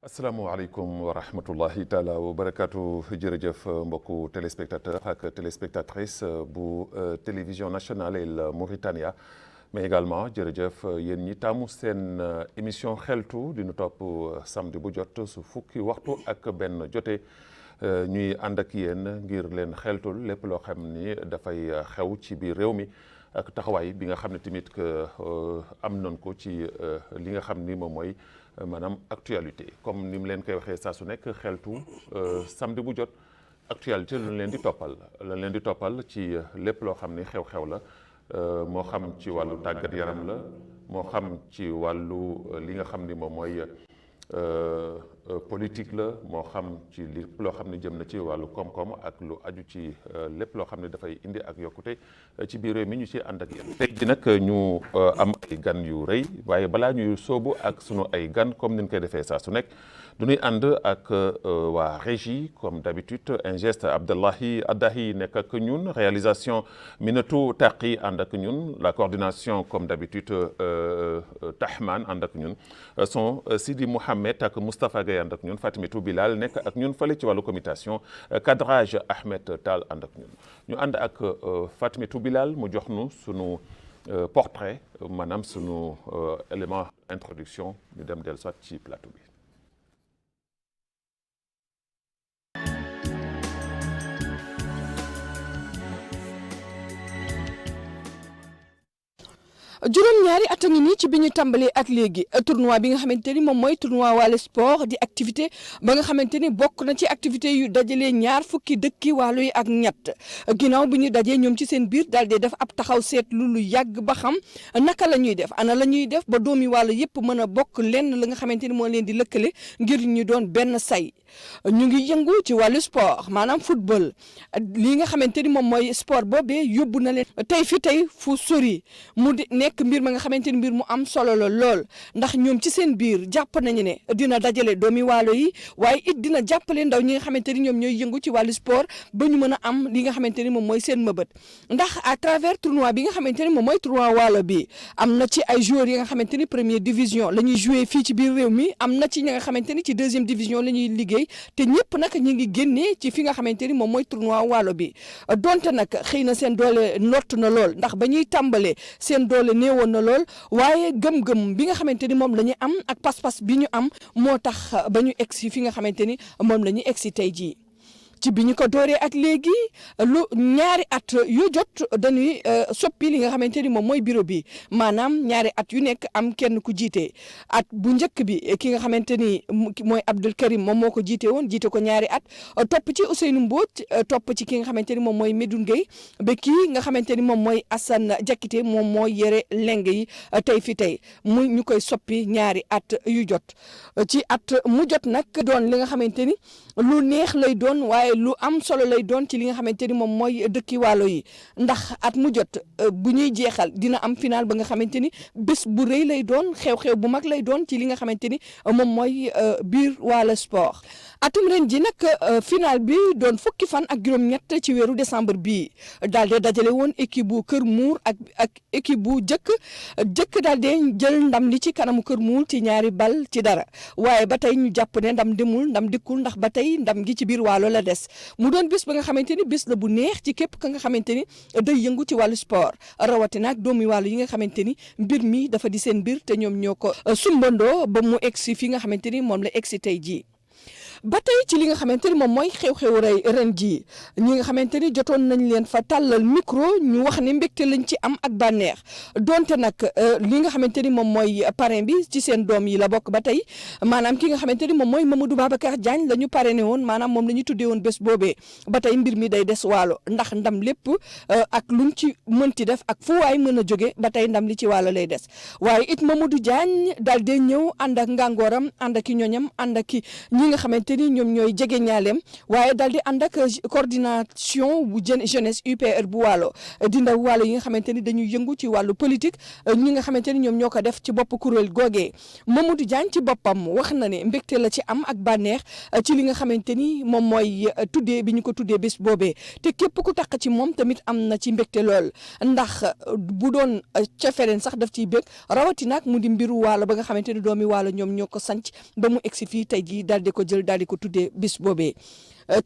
asalaamaaleykum wa rahmatullahi taala wa barakaatu jërëjëf mbokku téléspectateur ak téléspectatrice bu télévision nationale El Mauritania mais également jërëjëf yéen ñi taamu seen émission xeltu di nu topp samedi bu jot su fukki waxtu ak benn jote ñuy ànd ak yéen ngir leen xeltul lépp loo xam ni dafay xew ci biir réew mi ak taxawaay bi nga xam ne tamit am nañ ko ci li nga xam ni moom mooy maanaam actualité comme ni mu leen koy waxee saa su nekk xeltu samedi bu jot actualité lañ leen di toppal ci lépp loo xam ni xew-xew la moo xam ci wàllu tàggat yaram la moo xam ci wàllu li nga xam ni moom mooy politique la moo xam ci lépp loo xam ne jëm na ci wàllu koom-koom ak lu aju ci lépp loo xam ne dafay indi ak yokkute ci biir réew mi ñu ci ànd ak yéen. tey ji nag ñu am ay gan yu rëy waaye balaa ñuy soobu ak sunu ay gan comme ni ñu koy defee saa su nekk du ñuy ànd ak waa régie comme d'habitude un geste Abdallahi Addahi nekk ak ñun réalisation Minatou Taqi ànd ak ñun la coordination comme d'habitude Tahman ànd ak ñun son Sidi Mohamed ak Moustapha Gaye ànd ak ñun Fatimitou Bilal nekk ak ñun fële ci wàllu communication cadrage Ahmed Tall ànd ak ñun ñu ànd ak Fatimitou Bilal mu jox nu sunu portrait maanaam sunu élément introduction ñu dem dellu soit ci plateau bi. juróom-ñaari at a ngi nii ci bi ñu tàmbalee ak léegi tournoi bi nga xamante ni moom mooy tournoi Waalo Sport di activité ba nga xamante ni bokk na ci activité yu dajalee ñaar fukki dëkki waalo yi ak ñett ginnaaw bi ñu dajee ñoom ci seen biir daal di def ab taxaw seetlu lu yàgg ba xam naka la ñuy def ana la ñuy def ba doomi waalo yëpp mën a bokk lenn la nga xamante ni moo leen di lëkkale ngir ñu doon benn say ñu ngi yëngu ci wàllu sport maanaam football lii nga xamante ni moom mooy sport boobee yóbbu na leen tey fi tey fu sori mu di nekk mbir ma nga xamante ni mbir mu am solo la lool ndax ñoom ci seen biir jàpp nañu ne dina dajale doomi waalo yi waaye it dina jàppale ndaw ñi nga xamante ni ñoom ñooy yëngu ci wàllu sport ba ñu mën a am li nga xamante ni moom mooy seen mëbët ndax à travers tournoi bi nga xamante ni moom mooy tournoi waalo bi am na ci ay joueurs yi nga xamante ni première division la ñuy joué fii ci biir réew mi am na ci ñi nga xamante ni ci deuxième division la ñuy liggéey te ñëpp nag ñu ngi génnee ci fi nga xamante ni moom mooy tournoi waalo bi donte nag xëy na seen doole lott na lool ndax ba ñuy tàmbalee seen doole néewoon na lool waaye gëm-gëm bi nga xamante ni moom la ñu am ak pas-pas bi ñu am moo tax ba ñu egsi fi nga xamante ni moom la ñu egsi tey jii. ci bi ñu ko dooree ak léegi lu ñaari at yu jot dañuy soppi li nga xamante ni moom mooy bureau bi maanaam ñaari at yu nekk am kenn ku jiite at bu njëkk bi ki nga xamante ni mooy Abdoul Karim moom moo ko jiite woon jiite ko ñaari at topp ci Ousseynou Mbodj topp ci ki nga xamante ni moom mooy Medoune Gueye ba kii nga xamante ni moom mooy Assane Diakité moom mooy yore leng yi tey fi tey mu ñu koy soppi ñaari at yu jot ci at mu jot nag doon li nga xamante ni lu neex lay doon waaye lu am solo lay doon ci li nga xamante ni moom mooy dëkki waalo yi ndax at mu jot bu ñuy jeexal dina am final ba nga xamante ni bés bu rëy lay doon xew-xew bu mag lay doon ci li nga xamante ni moom mooy biir Waalo Sport atum ren ji nag final bi doon fukki fan ak juróom-ñett ci weeru décembre bii daal de dajale woon équipe bu Kër Muur ak équipe bu jëkk daal de jël ndam li ci kanamu Kër Muur ci ñaari bal ci dara waaye ba tey ñu jàpp ne ndam demul ndam dikkul ndax ba tey ndam gi ci biir waalo la des mu doon bis ba nga xamante ni bis la bu neex ci képp ka nga xamante ni day yëngu ci wàllu sport rawatina ak doomi wàllu yi nga xamante ni mbir mi dafa di seen mbir te ñoom ñoo ko sumbandoo ba mu egsi fi nga xamante ni moom la egsi tey jii. ba tey ci li nga xamante ni moom mooy xew-xewu rey ren jii ñi nga xamante ni jotoon nañ leen fa tàllal micro ñu wax ne mbégte lañ ci am ak bànneex donte nag li nga xamante ni moom mooy parrain bi ci seen doom yi la bokk ba tey maanaam ki nga xamante ni moom mooy Mamadou Babacar Diagne la ñu parrainé woon maanaam moom la ñu tuddee woon bés boobee ba tey mbir mi day des waalo ndax ndam lépp ak luñ ci mënti def ak fu waay mën a jóge ba tey ndam li ci waalo lay des waaye it Mamadou Diagne daal dee ñëw ànd ak ngàngooram ànd ak i ñoñam ànd ak ñi nga xamante xamante ni ñoom ñooy jege ñaaleem waaye daal di ànd ak coordination bu jeunesse UPR bu Waalo di ndaw Waalo yi nga xamante ni dañuy yëngu ci wàllu politique ñi nga xamante ni ñoom ñoo ko def ci bopp kuréel googee Mamadou Diagne ci boppam wax na ne mbégte la ci am ak bànneex ci li nga xamante ni moom mooy tuddee bi ñu ko tuddee bés boobee te képp ku taq ci moom tamit am na ci mbégte lool ndax bu doon ca feneen sax daf ciy bég rawatina ak mu di mbiru Waalo ba nga xamante ni doomi Waalo ñoom ñoo ko sanc ba mu egsi fii tey jii daal di ko jël daal di ko tuddee bés boobee.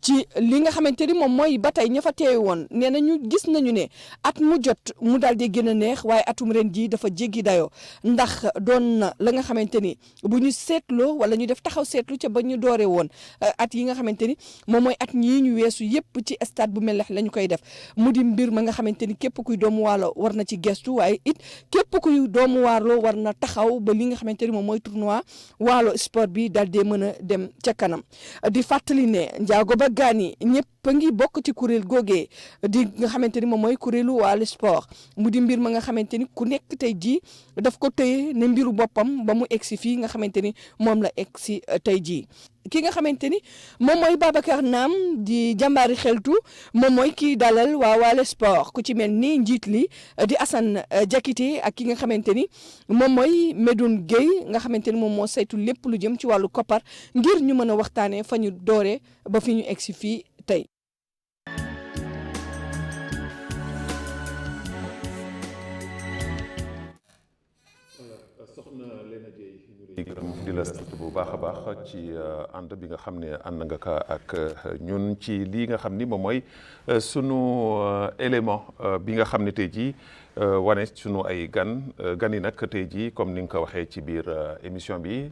ci li nga xamante ni moom mooy ba tey ña fa teewe woon nee nañu gis nañu ne at mu jot mu daal di gën a neex waaye atum ren jii dafa jéggi dayoo ndax doon na la nga xamante ni bu ñu seetloo wala ñu def taxaw seetlu ca ba ñu dooree woon at yi nga xamante ni moom mooy at ñii ñu weesu yépp ci stade bu Melex la ñu koy def mu di mbir ma nga xamante ni képp kuy doomu Waalo war na ci gestu waaye it képp kuy doomu Waalo war na taxaw ba li nga xamante ni moom mooy tournoi Waalo sport bi daal di mën a dem ca kanam di fàttali ne Njaago ba gaani ñëpp a ngi bokk ci kuréel googee di nga xamante ni moom mooy kuréelu Waalo sport mu di mbir ma nga xamante ni ku nekk tey jii daf ko téye ne mbiru boppam ba mu egsi fii nga xamante ni moom la egsi tey jii ki nga xamante ni moom mooy Babacar Naam di jàmbaari xeltu moom mooy kii dalal waa Waalo sport ku ci mel ni njiit li di Assane Diakité ak ki nga xamante ni moom mooy Medoune Gueye nga xamante ni moom moo saytu lépp lu jëm ci wàllu koppar ngir ñu mën a waxtaanee fa ñu dooree ba fi ñu egsi fii tey. di la sant bu baax a baax ci ànd bi nga xam ne ànd nga ka ak ñun ci lii nga xam ni moom mooy sunu élément bi nga xam ne tey jii wane sunu ay gan yi nag tey jii comme ni nga ko waxee ci biir émission bi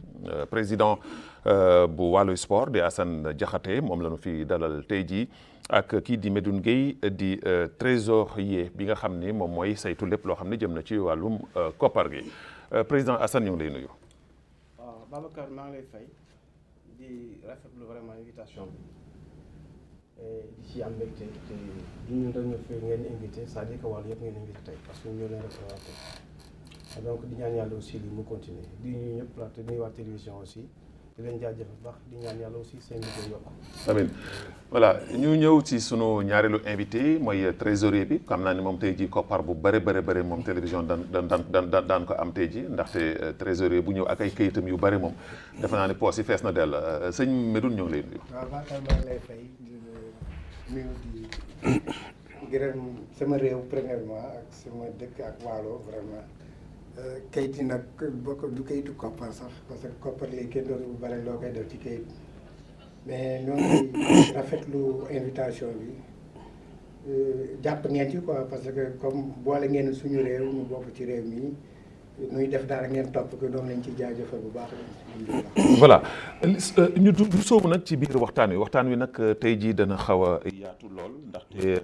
président bu Waalo sport di Assane Diakhaté moom la ñu fi dalal tey jii ak kii di Medoune Gueye di trésorier bi nga xam ni moom mooy saytu lépp loo xam ne jëm na ci wàllum koppar gi président Assane ñu ngi lay nuyu. Babacar maa ngi lay fay di rafetlu vraiment invitation bi di ci am mbégte te du ñun rek ñu fi ngeen invité c'est-à-dire que Waalo yëpp ngeen invité tey parce que ñoo leen recevoir tey donc di ñaan yàlla aussi li mu continuer di ñu ñëpp la te nuyu waa télévision aussi di leen jaajëfal bu baax di ñaan yàlla aussi seen liggéey yokku. amiin voilà ñu ñëw ci sunu ñaareelu invité mooy trésorier bi xam naa ni moom tey jii koppar bu bëri moom télévision daan ko am tey jii ndaxte trésorier bu ñëw ak ay kayitam yu bëri moom defe naa ni poos yi fees na dell sëñ Medoune ñoo ngi lay nuyu. waaw maa ngi lay fay di nuyu di gërëm sama réew premièrement ak sama dëkk ak Waalo vraiment. kayit yi nag bokk du kayitu koppar sax parce que koppar léegi kenn doon bu bare loo koy def ci kayit mais ñoo ngi rafetlu invitation bi jàpp ngeen ci quoi parce que comme boole ngeen suñu réew ñu bokk ci réew mi nuy def dara ngeen topp ko doon lañ ci jaajëfal bu baax. voilà ñu du soobu nag ci biir waxtaan wi nag tey jii dana xaw a yaatu lool ndaxte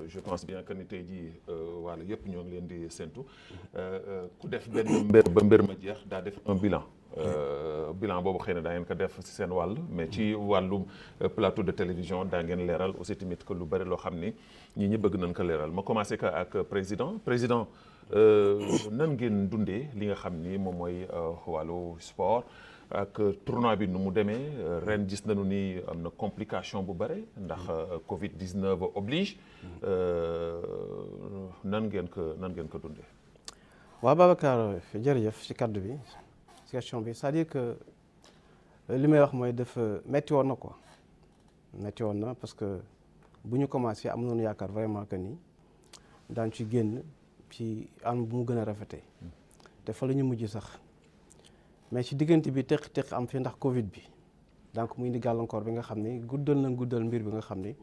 je pense bien que ni tey jii Waalo yëpp ñoo ngi leen di séntu ku def benn mbir ba mbir ma jeex daa def un bilan bilan boobu xëy na daa ngeen ko def ci seen wàll mais ci wàllum plateau de télévision daa ngeen leeral aussi tamit que lu bëri loo xam ni ñi bëgg nañ ko leeral ma commencé ko ak président nan ngeen dundee li nga xam ni moom mooy Waalo sport ak tournoi bi nu mu demee ren gis nañu ni am na complication bu bare ndax Covid 19 oblige nan ngeen ko dundee. waaw Babacar jërëjëf ci kaddu bi ci question bi c'est-à-dire que li may wax mooy dafa metti woon na quoi metti woon na parce que bu ñu commencé am nañu yaakaar vraiment que ni daan ci génn ci am bu mu gën a rafetee te fa la ñu mujj sax. mais ci diggante bi teq am fi ndax Covid bi donc muy indi gàllankoor bi nga xam ni guddal mbir bi nga xam ni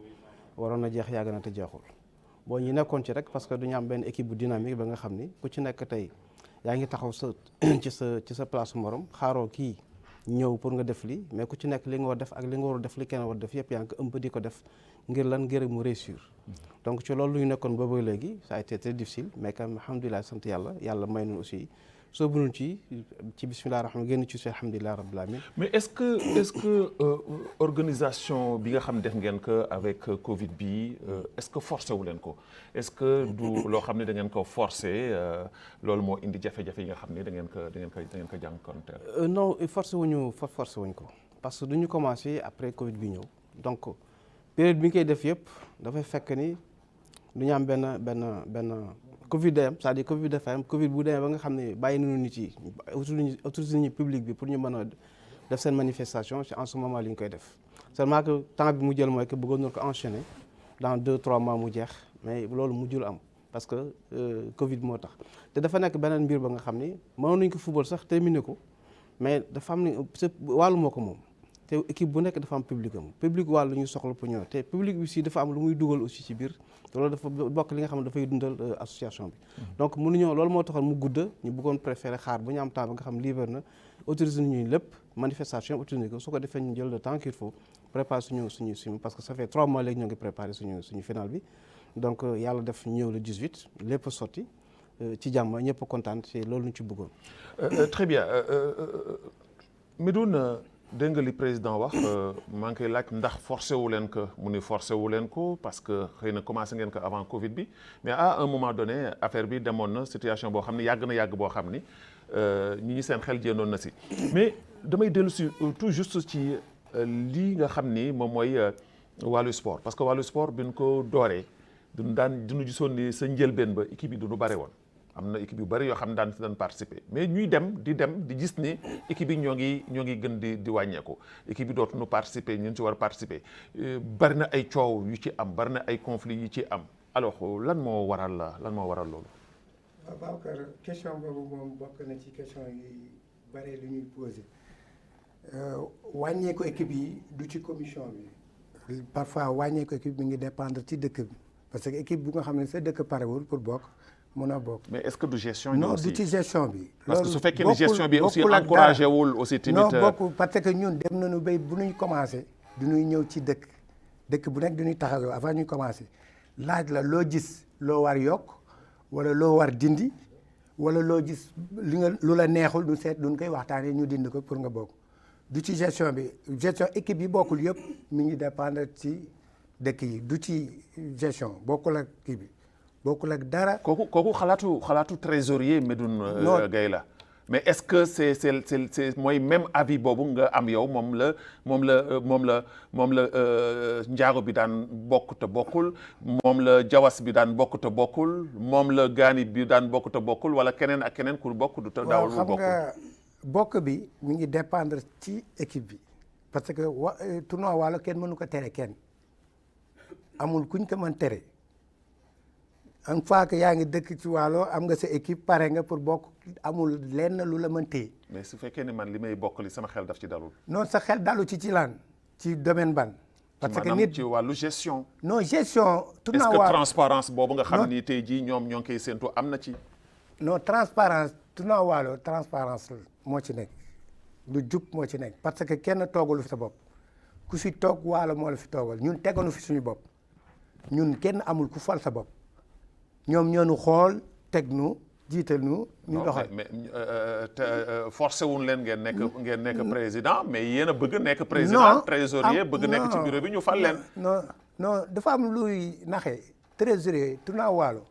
waroon na jeex yàgg na te jeexul boo ñu nekkoon ci rek parce que duñu am benn équipe bu dynamique ba nga xam ni ku ci nekk tey yaa ngi taxaw ci sa place morom xaaroo kii ñëw pour nga def li mais ku ci nekk li nga war def ak li nga war def li kenn war def yëpp yaa ngi ko ëmb di ko def ngir mu réussir donc ci loolu lu ñu nekkoon booba léegi ça a été très difficile mais quand même alhamdulilah sant yàlla may nañu aussi soo bunul ci bismillah rahmaan génn ci si alhamdulilah rabbil alamin mais est-ce que organisation bi nga xam ne def ngeen ko avec Covid bi est-ce que forcé wu leen ko est-ce que du loo xam ne da ngeen ko forcé loolu moo indi jafe-jafe yi nga xam ne da ngeen ko jànkonteel. non forcé wuñ ko parce que du ñu commencé après Covid bi ñëw donc période bi ñu koy def yëpp dafay fekk ni du ñu am benn Covid day am c'est-à-dire Covid dafa am Covid bu demee ba nga xam ne bàyyi nañu nit yi autorisé nañu public bi pour ñu mën a def seen manifestation c'est en ce moment li ñu koy def seulement que temps bi mu jël mooy que bëggoon na ko enchaîner dans 2-3 mois mu jeex mais loolu mujjul am parce que Covid moo tax te dafa nekk beneen mbir ba nga xam ni mënoon nañu ko football sax terminé ko mais dafa am ni wàllu moo ko moom te équipe bu nekk dafa am public am public wàllu ñu soxla pour ñëw te public bi aussi dafa am lu muy dugal aussi ci biir te loolu dafa bokk li nga xam ne dafay dundal association bi donc mënuñoo loolu moo taxoon mu gudda ñu bëggoon préféré xaar bu ñu am temps ba nga xam libre na autorisé nañu lépp manifestation autorisé ko su ko defee ñu jël le temps qu'il faut préparer suñu parce que ça fait 3 mois léegi ñoo ngi préparé suñu final bi donc yàlla def ñu ñëw le 18 lépp sotti ci jàmm ñëpp kontaan te loolu ñu ci bëggoon. Très bien Medoune dégg nga li président wax maa ngi koy laaj ndax forcé wu leen ko mu ni forcé wu leen ko parce que xëy na commencé ngeen ko avant Covid bi mais à un moment donné affaire bi demoon na situation boo xam ne yàgg boo xam ni ñi seen xel jéndoon na si mais damay dellu si tout juste ci lii nga xam ni moom mooy wàllu sport parce que wàllu sport bi ñu ko dooree duñu gisoon ni sa njëlbeen ba équipe yi duñu bare woon am na équipe yu bëri yoo xam ne daan participer mais ñuy dem di gis ni équipe yi ñoo ngi gën di wàññeeku équipe yi dootuñu participer ñu ci war a participer bari na ay coow yu ci am bari na ay conflits yu ci am alors lan moo waral loolu. waaw Babacar question boobu moom bokk na ci question yi bëri lu ñuy posé wàññeeku équipe yi du ci commission bi parfois wàññeeku équipe bi ngi dépendre ci dëkk bi parce que équipe bu nga xam ne sa dëkk parewul pour bokk. mun a bokk mais est-ce que du gestion non du ci gestion bi. parce que su fekkee ni gestion bi aussi encouragé wul aussi tamit. non bokkul parce que ñun dem nañu béy bu ñuy commencé du ñuy ñëw ci dëkk bu nekk du ñuy taxaw avant ñuy commencé laaj la loo gis loo war yokk wala loo war dindi wala loo gis lu la neexul du seet duñ koy waxtaanee ñu dindi ko pour nga bokk du ci gestion bi gestion équipe yi bokkul yëpp mi ngi dépendre ci dëkk yi du ci gestion bokkul ak kii bi. bokkul ak dara. kooku xalaatu trésorier Medoune Gaye la mais est-ce que c'est mooy même avis boobu nga am yow moom la njaago bi daan bokk te bokkul moom la jawas bi daan bokk te bokkul moom la gaani bi daan bokk te bokkul wala keneen ak keneen ku bokk du te daawul xam nga bokk bi mi ngi dépendre ci équipe bi parce que tournoi Waalo kenn mënu ko tere kenn amul kuñ ko mën tere. une fois que yaa ngi dëkk ci Waalo am nga sa équipe pare nga pour bokk amul lenn lu la mën téye. mais su fekkee ne man li may bokk li sama xel daf ci dalul. non sa xel dalu ci lan ci domaine ban. parce que nit ci wàllu gestion. non gestion. est-ce que transparence boobu nga xam ni tey jii ñoom ñoo ngi koy séntu am na ci. non transparence tournoi Waalo transparence moo ci nekk lu jub moo ci nekk parce que kenn toogalu fi sa bopp ku fi toog Waalo moo la fi toogal ñun teganu fi suñu bopp ñun kenn amul ku fal sa bopp. ñoom ñoo ñu xool teg nu jiital nu ñu doxal mais forcé wuñ leen ngeen nekk président mais yéen a bëgg nekk président trésorier bëgg nekk ci bureau bi ñu fal leen. non dafa am luy naxe trésorier tournoi Waalo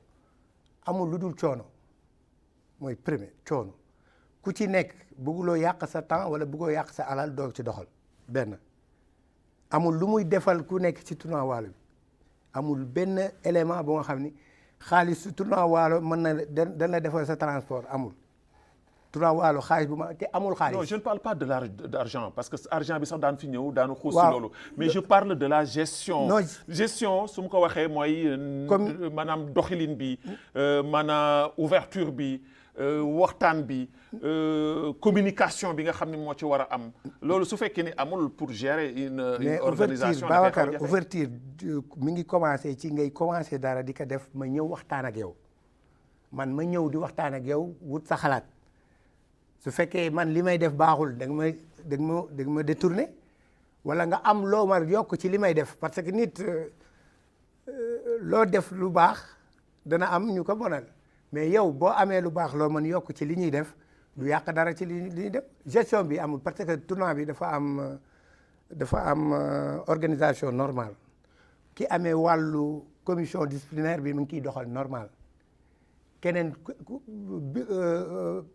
amul lu dul coono mooy premier coono ku ci nekk bëgguloo yàq sa temps wala bëggoo yàq sa alal doog ci doxal benn amul lu muy defal ku nekk ci tournoi Waalo bi amul benn élément bu nga xam ni. xaalis tournoi Waalo mën na dana defal sa transport amul tournoi Waalo xaalis bu ma te amul xaalis. non je ne parle pas de l'argent parce que argent bi sax daan fi ñëw daanu xuus si loolu. mais je parle de la gestion. non gestion su ma ko waxee mooy. comme maanaam doxalin bi maanaam ouverture bi waxtaan bi communication bi nga xam ne moo ci war a am loolu su fekkee ni amul pour gérer une organisation. mais ouverture mi ngi commencé ci ngay commencé dara di ko def ma ñëw waxtaan ak yow man ma ñëw di waxtaan ak yow wut sa xalaat su fekkee man li may def baaxul da nga ma détourné wala nga am loo ma yokk ci li may def parce que nit loo def lu baax dana am ñu ko bonal mais yow boo amee lu baax loo mën yokk ci li ñuy def du yàq dara ci li ñuy def gestion bi amul parce que tournoi bi dafa am organisation normale ki amee wàllu commission disciplinaire bi mu ngi kiy doxal normal keneen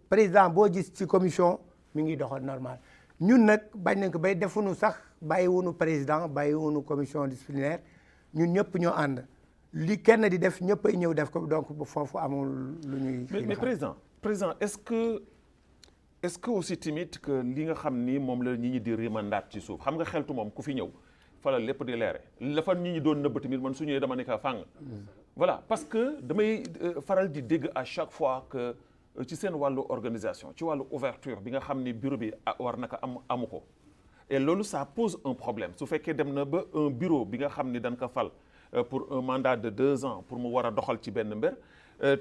président boo gis ci commission mi ngi doxal normal ñun nag bañ nañ ko bay defuñu sax bàyyiwuñu président bàyyiwuñu commission disciplinaire ñun ñëpp ñoo ànd li kenn di def ñëpp ay ñëw def ko donc foofu amul lu ñuy. mais président est-ce que aussi tamit que li nga xam ni moom la ñi di rimandaat ci suuf xam nga xeltu moom ku fi ñëw fa la lépp di leere la fa ñi doon nëbb tamit man su ñëwee dama ne ka fàng. voilà parce que damay faral di dégg à chaque fois que ci seen wàllu organisation ci wàllu ouverture bi nga xam ni bureau bi war na ko amu ko et loolu ça pose un problème su fekkee dem na ba un bureau bi nga xam ni dañ ko fal pour un mandat de 2 ans pour mu war a doxal ci benn mbir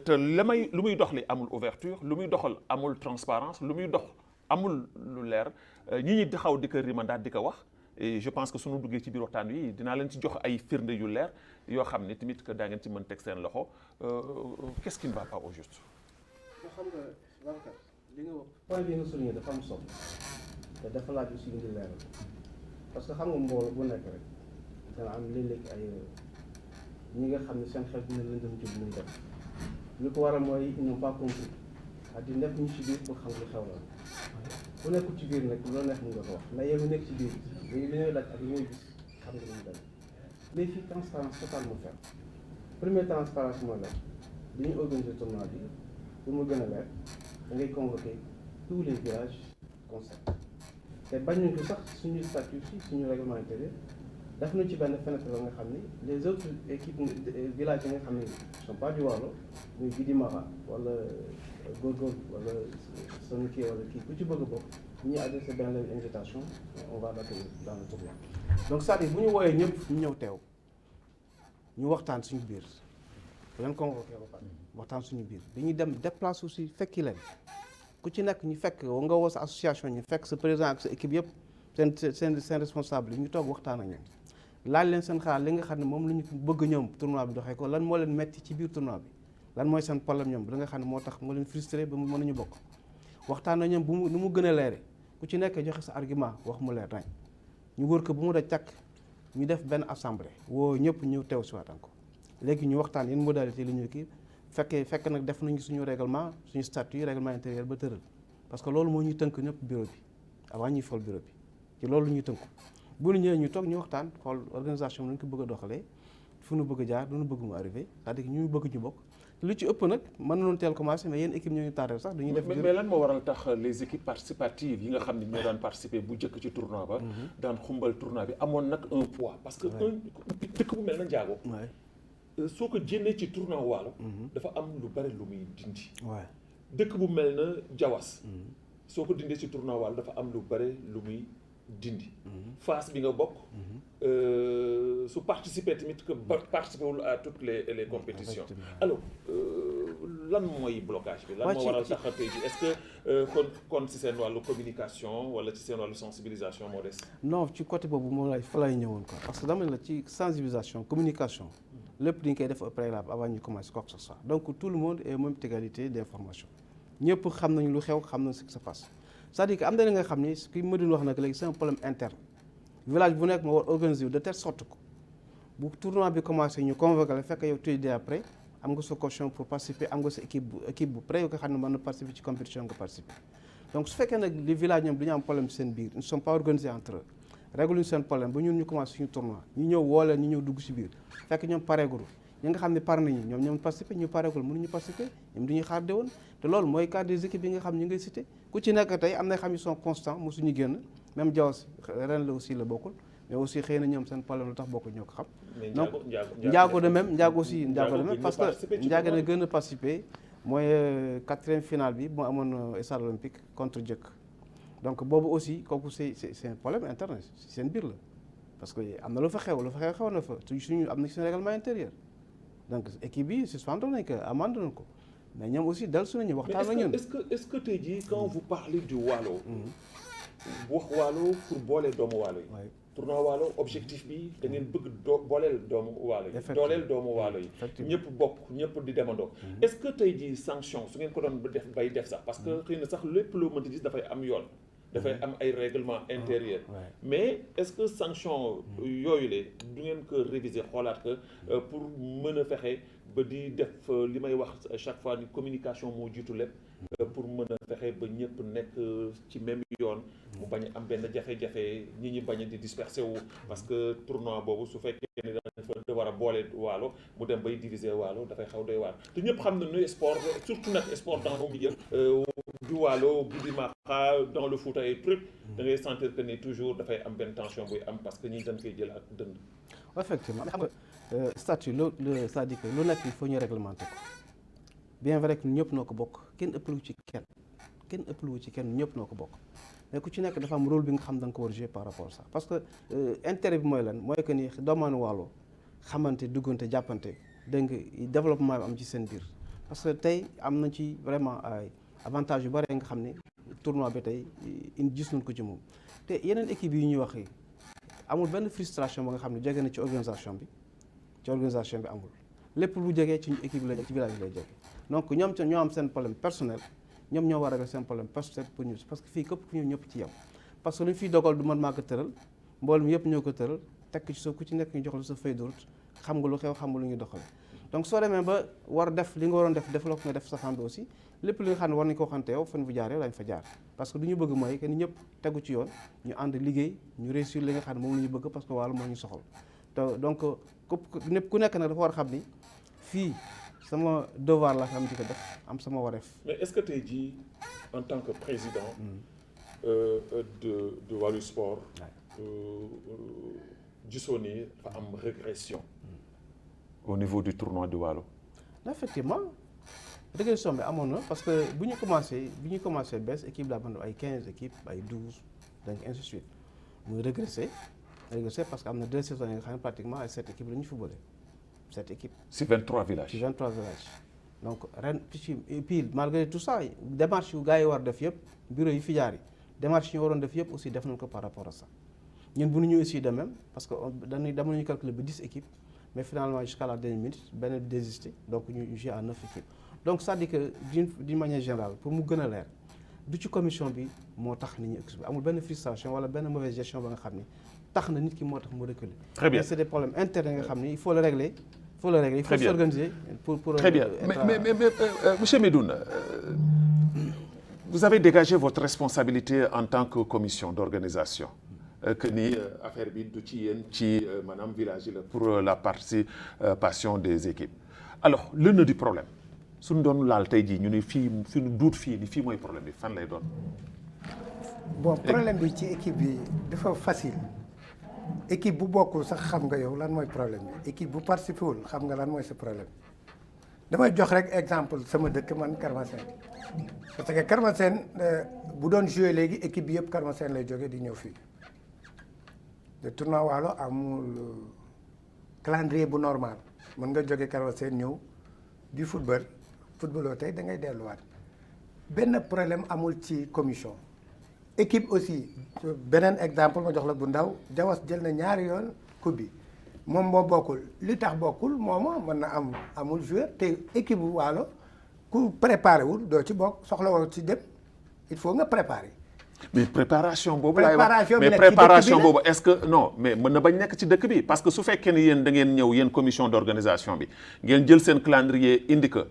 te lu muy dox li amul ouverture lu muy doxal amul transparence lu muy dox amul lu leer ñi taxaw di ko rimandaat di ko wax et je pense que suñu duggee ci biir waxtaan wi dinaa leen ci jox ay firnde yu leer yoo xam ni tamit que daa ngeen ci mën teg seen loxo qu'est-ce qui ne va pas au juste. xam nga Babacar li nga wax point bi nga souligné dafa am solo te dafa laaj aussi indi leeral parce que xam nga mbooloo bu nekk rek dana am léeg-léeg ay ñi nga xam ne seen xel dina leen dem ci lu muy def li ko waral mooy ils n'ont pas compris c'est-à-dire nekk ñu ci biir pour xam li xew la ku nekkul ci biir nag loo neex mun nga ko wax mais yow nekk ci biir li ñuy laaj ak li ñuy gis xam nga lu mu dem mais fii transparence totale mu faire première transparence mooy la li ñu organiser tournoi bi pour mu gën a leer da ngay convoquer tous les villages concernés te bañ nañ ko sax suñu statut si suñu règlement intérieur def nañ ci benn fenêtre la nga xam ni les autres équipes villages yi nga xam ne sont pas du Waalo muy Bidimara wala Góorgóorlu wala Soninké wala kii ku ci bëgg a bokk ñu adressé benn invitation on va l'accueillir dans le tournoi. donc c'est-à-dire bu ñu wooyee ñëpp ñu ñëw teew ñu waxtaan suñu biir bu leen convoqué ba pare waxtaan suñu biir dañuy dem déplacer aussi fekki leen ku ci nekk ñu fekk nga woo sa association ñu fekk sa président ak sa équipe yëpp seen responsable yi ñu toog waxtaan ak ñoom laaj leen seen xalaat li nga xam ne moom la ñu bëgg ñoom tournoi bi doxee ko lan moo leen metti ci biir tournoi bi lan mooy seen problème ñoom da nga xam ne moo tax moo leen frustré ba mu mën nañu bokk waxtaan ak ñoom nu mu gën a leere ku ci nekk joxe sa argument wax mu leer nañ ñu wër ko bu mu da càkk ñu def benn assemblée woo ñëpp ñu teew si waatan ko léegi ñu waxtaan yenn modalité li ñu kii fekk nag def nañu suñu règlement suñu statut règlement intérieur ba tëral parce que loolu moo ñuy tënk ñëpp bureau bi avant ñuy fol bureau bi ci loolu ñuy tënku bu ñu ñëwee ñu toog ñu waxtaan xool organisation bi nañu ko bëgg a doxalee fu ñu bëgg a jaar lu ñu bëgg mu arrivé c'est-à-dire que ñu bëgg ñu bokk lu ci ëpp nag mën nañu teel commencé mais yéen équipe ñoo ñu tardé sax dañuy def mais lan moo waral tax les équipes participatives yi nga xam ne ñoo daan participer bu jëkk ci tournoi ba daan xumbal tournoi bi amoon nag un poids parce que dëkk bu mel na Njaago soo ko jénnee ci tournoi Waalo dafa am lu bari lu muy dindi dëkk bu mel na Jawas soo ko dindee ci tournoi Waalo dafa am lu bari lu muy dindi phase bi nga bokk su participer tamit que participer wul à toutes les compétitions alors lan mooy blocage bi lan moo waral tax tey ji est-ce que kon ci seen wàllu communication wala ci seen wàllu sensibilisation moo des non ci côté boobu moom lay fa lay ñëwoon quoi parce que dama ne la ci sensibilisation communication lépp dañ koy def au préalable avant ñu commencer quoi que ce soit donc tout le monde est même égalité d'information ñëpp xam nañu lu xew xam nañu ce qui se passe c'est-à-dire que am na li nga xam ni ki ma doon wax nag léegi c'est un problème interne village bu nekk moo war organiser de telle sorte que bu tournoi bi commencé ñu convoqué la fekk yow tu es après am nga sa caution pour participer am nga sa équipe bu prêt nga xam ne mën na participer ci compétition nga participer donc su fekkee nag les villages ñoom dañu am problème seen biir ils ne sont pas organisés entre eux régluñu seen problème ba ñun ñu commencé suñu tournoi ñu ñëw woo leen ñu ñëw dugg ci biir fekk ñoom pareegul ñi nga xam ne par nañu ñoom participer ñu pareegul mënuñu participer ñoom duñuy xaar déwoon te loolu mooy cas des équipes yi nga xam ñu ngay cité ku ci nekk tey am na xam ne sont constants mosuñu génn même Jawas ren la aussi la bokkul mais aussi xëy na ñoom seen problème lu tax bokk ñoo ko xam donc Njaago de même Njaago aussi Njaago de même parce que Njaago na gën a participer mooy 4e finale bi moo amoon stade olympique contre Jëkk donc boobu aussi kooku c'est un problème interne seen biir la parce que am na lu fa xew na fa suñu am na suñu règlement intérieur donc équipe bi suspendre nañ ko amande nañ ko mais ñoom aussi dal su nañu waxtaan ak ñun est-ce que tey jii quand vous parlez du Waalo wax Waalo pour boole doomu Waalo yi tournoi Waalo objectif bi da ngeen bëgg booleel doomu Waalo yi dooleel doomu Waalo yi ñëpp bokk ñëpp di demandoo est-ce que tey jii sanction su ngeen ko doon def sax parce que xëy na sax lépp loo mënti gis dafay am yoon dafay am ay règlement intérieur mais est-ce que sanction yooyu le du ngeen ko réviser xoolaat que pour mën a fexe ba di def li may wax chaque fois ni communication moo jiitu lépp pour mën a fexe ba ñëpp nekk ci même yoon mu bañ a am benn jafe-jafe ñi bañ a di disperser wu parce que tournoi boobu su fekkee ni dañ fa war a boole waalo mu dem bay diviser waalo dafay xaw doy waar te ñëpp xam na nu sport surtout nag sport dans le milieu du waalo bu di maxa dans le foot ay truc da ngay sentir que ni toujours dafay am benn tension buy am parce que ñi dañ koy jël ak dënd. Effectivement xam nga statut c'est-à-dire que lu nekk il faut ñu réglementer ko bien vrai que ñëpp noo ko bokk kenn ëppalu ci kenn ñëpp noo ko bokk mais ku ci nekk dafa am rôle bi nga xam da nga ko war a jouer par rapport à ça parce que intérêt bi mooy lan mooy que ni doomaanu waalo xamante duggante jàppante dégg nga développement bi am ci seen biir parce que tey am na ci vraiment ay avantage yu bëri nga xam ne tournoi bi tey gis nañ ko ci moom te yeneen équipe yi ñuy wax yi amul benn frustration ba nga xam ne jóge na ci organisation bi amul lépp lu jógee ci équipe la ci village lay jóge donc ñoom ñoo am seen problème personnel ñoom ñoo war a régler seen problème personnel pour ñu parce que fii képp ku ñëw ñëpp ci yem parce que lu ñu fiy dogal du man maa ko tëral mboolem yëpp ñoo ko tëral tekk ci suuf ku ci nekk ñu jox la sa feuille de route xam nga lu xew xam nga lu ñuy doxale donc soo demee ba war def li nga waroon def loo ko nga def sa xam bi aussi lépp li nga xam ne war nañu ko waxante yow fan bu jaar yow lañ fa jaar parce que du ñu bëgg mooy que ni ñëpp tegu ci yoon ñu ànd liggéey ñu réussir li nga xam ne moom la ñu bëgg parce que wàllu moo ñu soxal te donc ku nekk nag dafa war a xam ni fii sama devoir la fi am di ko def am sama wareef. mais est-ce que tey jii en tant que président de Waalo Sport gisoo ni dafa am régression au niveau du tournoi de Waalo. Effectivement régression bi amoon na parce que bu ñu commencé bees équipe daa mën ay 15 équipes ay 12 donc ainsi de suite muy régressé parce que am na 2 saisons yi nga xam ne pratiquement ay 7 équipes la ñu footballé 7 équipes. si 23 villages. ci 23 villages donc ren puis malgré tout ça démarche yu gars yi war def yëpp bureau yi fi jaar yi démarche yi ñu waroon def yëpp aussi def nañ ko par rapport à ça ñun bu ñu aussi de même parce que dama nañu calculer ba 10 équipes mais finalement jusqu'à la dernière minute benn désisté donc ñu joué à 9 équipes donc c'est-à-dire que d'une manière générale pour mu gën a leer du ci commission bi moo tax nit ñi expliqué amul benn frustration wala benn mauvaise gestion ba nga xam ni tax na nit ki moo tax mu reculer. Très bien mais c'est des problèmes internes nga xam ni il faut le régler. Il faut s'organiser pour Très bien. Mais Monsieur Medoune, vous avez dégagé votre responsabilité en tant que commission d'organisation. Que ni affaire bi du ci yéen ci maanaam village yi la pour la participation des équipes. Alors le nœud du problème suñu doon laal tey jii ñu ne fii suñu duut fii ni fii mooy problème bi fan lay doon. bon problème bi ci équipe bi dafa facile. équipe bu bokkul sax xam nga yow lan mooy problème bi équipe bu participé wul xam nga lan mooy sa problème damay jox rek exemple sama dëkk man Karmassène parce que Karmassène bu doon joué léegi équipe bi yëpp Karmassène lay jógee di ñëw fii le tournoi Waalo amul calendrier bu normal mën nga jóge Karmassène ñëw du footballoo tey da ngay delluwaat benn problème amul ci commission. équipe aussi beneen exemple ma jox la bu ndaw Jawas jël na ñaari yoon coupe bi moom moo bokkul li tax bokkul mooma mën na amul joueur te équipe bu Waalo ku préparé wul doo ci bokk soxla woo ci dem il faut nga préparer. mais préparation boobu laay wax mais préparation boobu est-ce que non mais mën na bañ nekk ci dëkk bi parce que su fekkee ni yéen da ngeen ñëw yéen commission d'organisation bi ngeen jël seen calendrier indi ko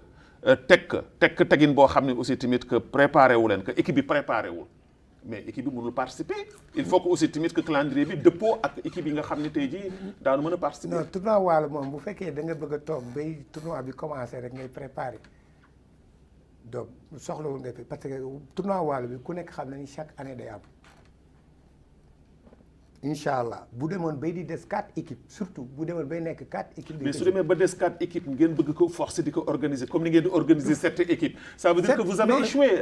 tegin boo xam ne aussi tamit que préparé wu leen que équipe bi préparé wul. mais équipe bi mënul participer il faut que aussi tamit que calendrier bi dëppoo ak équipe yi nga xam ne tey jii daanu mën a participer. non tournoi Waalo moom bu fekkee da nga bëgg a toog bay tournoi bi commencé rek ngay préparer donc soxlawul ngay parce que tournoi Waalo bi ku nekk xam na ni chaque année day am incha allah bu demoon bay di des 4 équipes surtout bu demoon bay nekk 4 équipes. mais su demee ba des 4 équipes ngeen bëgg ko forcer di ko organiser comme ni ngeen di organiser 7 équipes. ça veut dire que vous avez échoué.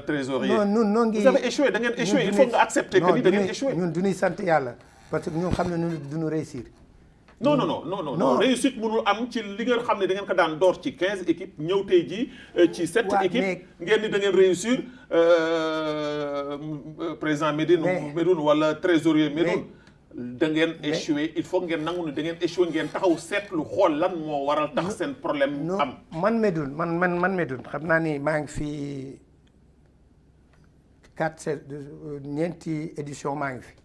trésorier non ngi vous avez échoué da ngeen échoué il faut nga accepter que ni da ngeen échoué. ñun du ñuy sant yàlla parce que ñun xam ne ñun du ñu réussir. non réussite mënul am ci li nga xam ne da ngeen ko daan door ci 15 équipes ñëw tey jii ci 7 équipes ngeen ni da ngeen réussir président Medoune wala trésorier Medoune da ngeen échoué il faut ngeen nangu ne da ngeen échoué ngeen taxaw seetlu xool lan moo waral tax seen problème am. man Medoune man Medoune xam naa ni maa ngi fi ñeenti édition maa ngi fi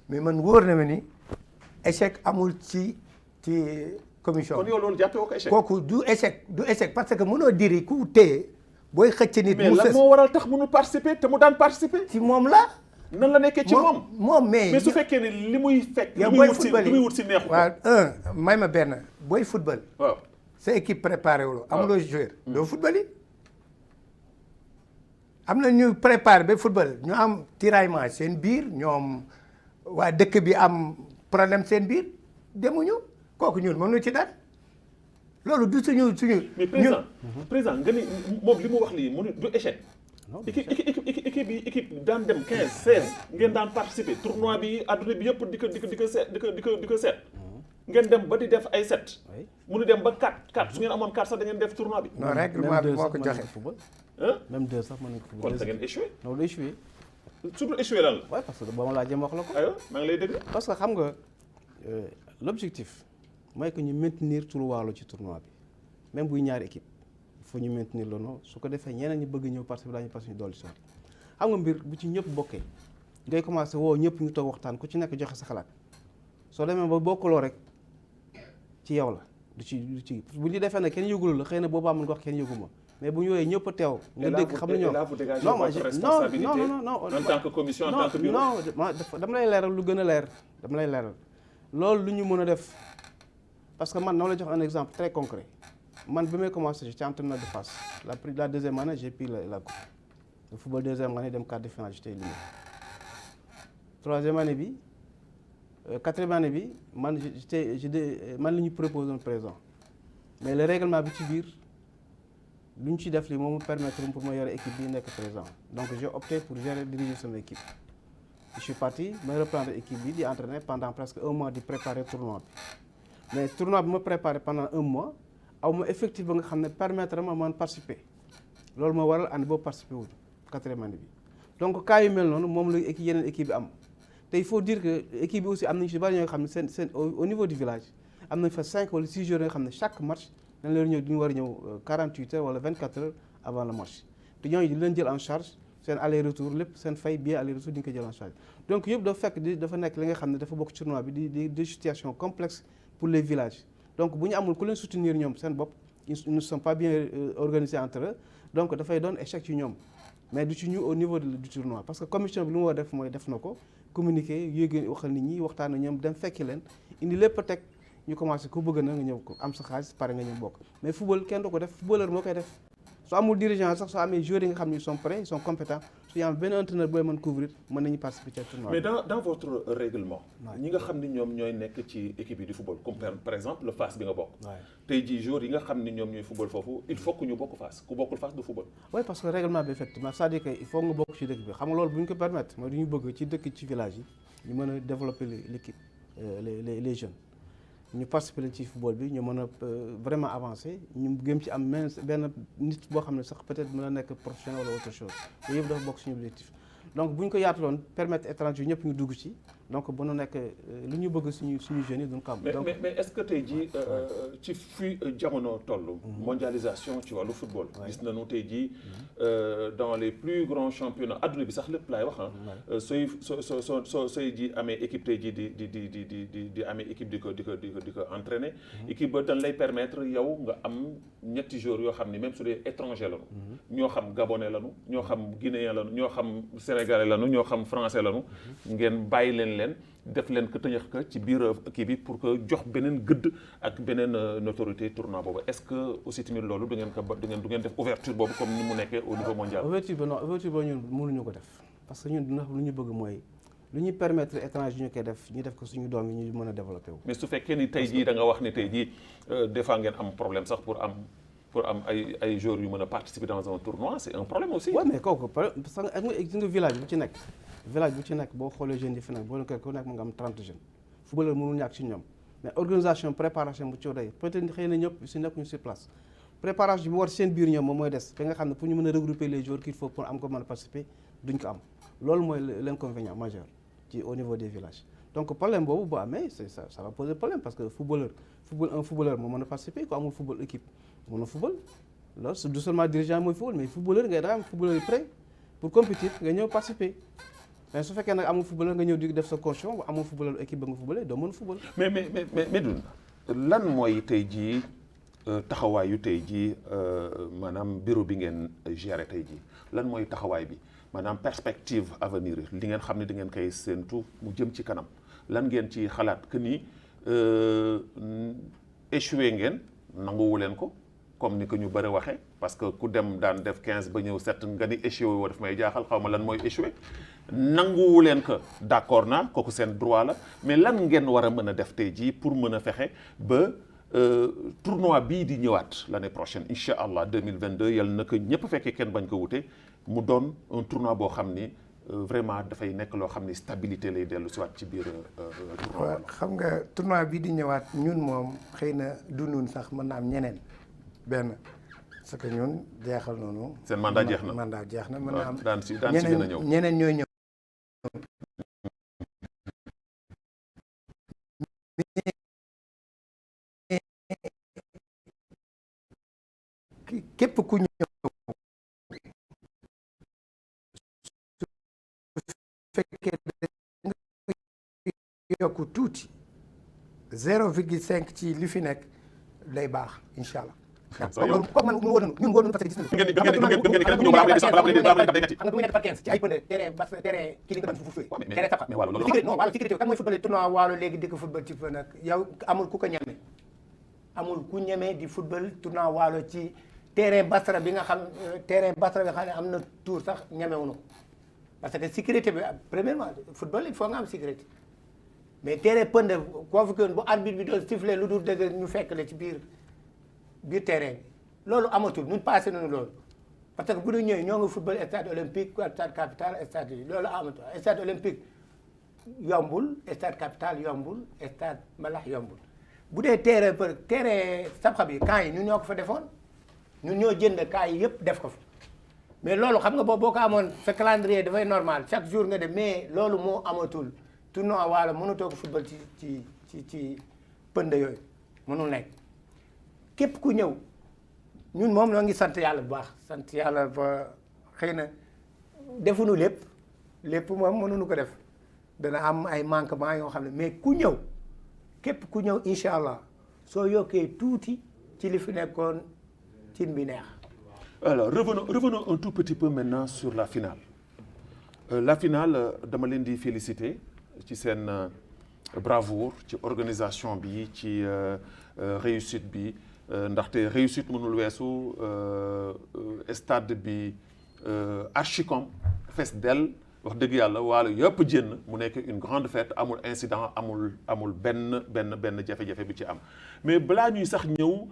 mais man wóor na ma ni échec amul ci commission. kon yow loolu jàppee woo ko échec. kooku du échec parce que mënoo diri ku téye booy xëcc nit mais mu lan sës moo waral tax mënul participer te mu daan participer. ci moom la. nan la nekkee ci moom. moom mais su fekkee ne li muy fekk. yow li booy muy wut si football li muy wut si neexu ko. waaw may ma benn booy football. waaw sa équipe préparé wu amuloo joueur. doo football yi. am na ñu préparé ba football ñu am tiraillement seen biir ñoom waa dëkk bi am problème seen biir demuñu kooku ñun mënuñu ci dara loolu du suñu. mais président nga ni moom li mu wax lii mënu du échec. équipe daan dem 15 16 ngeen daan participer tournoi bi adduna bi yëpp di ko seet ngeen dem ba di def ay 7 mënu dem ba 4 su ngeen amoon 4 sax da ngeen def tournoi bi. non règlement bi moo ko joxe. même 2 sax mën nañu ko kon da ngeen échoué. non lu échoué. surtout échoué lan la. waaw parce que boo ma laajee ma wax la ko. aywa maa ngi lay dégg. parce que xam nga l'objectif mooy que ñu maintenir turu Waalo ci tournoi bi même buy ñaari équipe il faut ñu maintenir le nom su ko defee ñeneen ñi bëgg ñëw participer daañu participer ñu dolli si xam nga mbir bu ci ñëpp bokkee ngay commencé woo ñëpp ñu toog waxtaan ku ci nekk joxe sa xalaat soo demee ba bokkuloo rek ci yow la du ci bu ñu defee ne kenn yëgul la xëy na boobaa mën nga wax kenn yëguma mais bu ñu wooyee ñëpp a teew. nga dégg xam nañoo non en tant que commission en tant que bureau. non dama lay leeral lu gën a leer dama lay leeral loolu lu ñu mën a def parce que man dama lay jox un exemple très concret man bi may commencé j'étais entraîneur de Fass la deuxième année j'ai pris la coupe le football deuxième année dem quart de finale j'étais éliminé troisième année bi quatrième année bi man la ñu proposé un président mais le règlement bi ci biir. lu ñu ci def li moom mu permettre pour ma yore équipe bi nekk présent donc j'ai opté pour diriger sama équipe je suis parti may reprendre équipe bi di entraîner pendant presque un mois di préparer tournoi bi mais tournoi bi ma préparé pendant un mois aw ma effectif ba nga xam ne permettre ma man participer loolu moo waral année boobu participer wuñu quatrième année bi donc cas yu mel noonu moom la yeneen équipe bi am te il faut dire que équipe bi aussi am nañu si bari ñoo xam ne seen au niveau du village am nañ fa 5 wala 6 jours yoo xam ne chaque match dañ leen ñëw duñu war a ñëw 48 heures wala 24 heures avant le match te ñooñu di leen jël en charge seen aller retour lépp seen fay billet aller retour di nga ko jël en charge donc yëpp dafa fekk dafa nekk li nga xam ne dafa bokk ci tournoi bi di situation complexe pour les villages donc bu ñu amul ku leen soutenir ñoom seen bopp ils ne sont pas bien organisés entre eux donc dafay doon échec ci ñoom mais du ci ñu au niveau du tournoi parce que commission bi lu mu war def mooy def na ko communiquer yéegi waxal nit ñi waxtaan ak ñoom dem fekki leen indi lépp teg ñu commencé ku bëgg na nga ñëw ko am sa xaalis pare nga ñëw bokk mais football kenn du ko def footballeur moo koy def soo amul dirigeant sax soo amee joueurs yi nga xam ne ils sont prêts ils sont compétents su ñu am benn entraîneur booy mën couvrir mën nañu participer ci tournoi. mais dans votre règlement. ñi nga xam ni ñoom ñooy nekk ci équipe yi di football comme par exemple le Fass bi nga bokk. tey jii joueurs yi nga xam ni ñoom ñooy football foofu il faut que ñu bokk Fass ku bokkul Fass du football. oui parce que règlement bi effectivement c'est-à-dire que il faut nga bokk ci dëkk bi xam nga loolu bu ñu ko permettre mooy du ñu bëgg ci dëkk ci village yi ñu mën a développer l'équipe les jeunes. ñu participer leen ci football bi ñu mën a vraiment avancer ñu gëm ci am benn nit boo xam ne sax peut-être mën a nekk professionnel wala autre chose yooyu yëpp dafa bokk suñu objectif donc bu ñu ko yaataloon permettre étranger ñëpp ñu dugg ci donc bu nu nekk lu ñu bëgg suñu jeunes yi duñ ko am. mais est-ce que tey jii ci fi jamono toll. mondialisation ci wàllu football. gis nañu tey jii dans les plus grands championnats adduna bi sax lépp laay wax ah. sooy ji amee équipe tey jii di amee équipe di ko entraîner. équipe ba dañ lay permettre yow nga am ñetti joueurs yoo xam ni même su dee étranger lañu. ñoo xam gabonais lañu ñoo xam guinéen lañu ñoo xam sénégalais lañu ñoo xam français lañu. ngeen bàyyi leen def leen ko tëñax ka ci biir kii bi pour que jox beneen gëdd ak beneen notoriété tournoi boobu est-ce que aussi tamit loolu du ngeen def ouverture boobu comme ni mu nekkee au niveau mondial. ouverture ba ñun mënuñu ko def parce que ñun dina lu ñu bëgg mooy lu ñuy permettre étranger ñu koy def ñu def ko suñu doom yi ñu mën a développer wu. mais su fekkee ni tey jii da nga wax ni tey jii des fois ngeen am problème sax pour am ay joueurs yu mën a participer dans un tournoi c'est un problème aussi. waaw mais kooku parce que nga village bu ci nekk boo xoolee jeunes yi fi nekk boo leen koy ku nekk mu nga am 30 jeunes footballeur mënul ñàkk ci ñoom mais organisation préparation bu ci day peut-être xëy na ñëpp si nekkuñu sur place préparation bi war seen biir ñoom moom mooy des ba nga xam ne pour ñu mën a regrouper les joueurs qu'il faut pour am ko mën a participer duñ ko am loolu mooy l'inconvénient majeur ci au niveau des villages donc problème boobu bu amee ça va poser problème parce que un footballeur moo mën a participer ku amul football équipe mën a football loolu du seulement dirigeant mooy football mais footballeur ngay da am footballeur yi prêt pour compétir nga ñëw participer mais su fekkee nag amul footballeur nga ñëw di def sa caution bu amul footballeur équipe ba nga footballé doo mën football. mais Doudou lan mooy tey jii taxawaayu tey jii maanaam bureau bi ngeen géré tey jii lan mooy taxawaay bi maanaam perspective avenir li ngeen xam ne di ngeen koy séentu mu jëm ci kanam lan ngeen ci xalaat que ni échoué ngeen nanguwu leen ko comme ni ko ñu bëri waxee parce que ku dem daan def 15 ba ñëw 7 nga ni échoué woo daf may jaaxal xaw ma lan mooy échoué nanguwu leen ko d'accord naa kooku seen droit la mais lan ngeen war a mën a def tey jii pour mën a fexe ba tournoi bii di ñëwaat l'année prochaine incha allah 2022 yal na ko ñëpp fekkee kenn bañ ko wute mu doon un tournoi boo xam ni vraiment dafay nekk loo xam ni stabilité lay dellu si waat ci biir tournoi. waaw xam nga tournoi bii di ñëwaat ñun moom xëy na du nun sax mën naa am ñeneen benn parce que ñun jeexal noonu. seen mandat jeex na mandat jeex na mën naa am daan si gën a ñëw ñeneen ñooy ñëw. képp ku ñëw su fekkee yokku tuuti 0,5 ci li fi nekk day baax incha allah. comme man mu wóor nañu ñun wóor nañu parce que gis nañu. xam nga bu muy nekk par 15 ci ay pëne terrain parce que terrain kii li nga doon fu terrain safa sécurité non wàllu sécurité kan mooy football tournoi waalo léegi di ko football ci fa nag yow amul ku ko ñeme amul ku ñeme di football tournoi waalo ci terrain Basra bi nga xam ne am na tour sax ñemewuñu ko parce que sécurité bi premièrement football il faut nga am sécurité mais terrain pënd convoqué woon bu arbitre bi doon siffler lu dul dëgg ñu fekk la ci biir terrain bi loolu amatul ñun passé nañu loolu parce que bu ñu ñëwee ñoo ngi football stade olympique stade capital stade yi loolu amatul stade olympique yombul stade capital yombul stade Mbalax yombul bu dee terrain sabxa bi camp yi ñun ñoo ko fa defoon ñun ñoo jënd camp yi yëpp def ko fa mais loolu xam nga boo ko amoon sa calendrier dafay normal chaque jour nga dem mais loolu moo amatul tournoi wala mënutoo ko football ci pënd yooyu mënul nekk képp ku ñëw ñun moom ñoo ngi sant yàlla bu baax sant yàlla ba xëy na defuñu lépp moom mënuñu ko def dana am ay manquement yoo xam ne mais ku ñëw képp ku ñëw incha allah soo yokkee tuuti ci li fi nekkoon cin bi neex. Alors revenons un tout petit peu maintenant sur la finale la finale dama leen di féliciter ci seen bravoure ci organisation bi ci réussite bi ndaxte réussite mënul weesu stade bi archicom fees dell wax dëgg yàlla waalo yëpp jënn mu nekk une grande fête amul incident amul benn jafe-jafe bi ci am mais balaa ñuy sax ñëw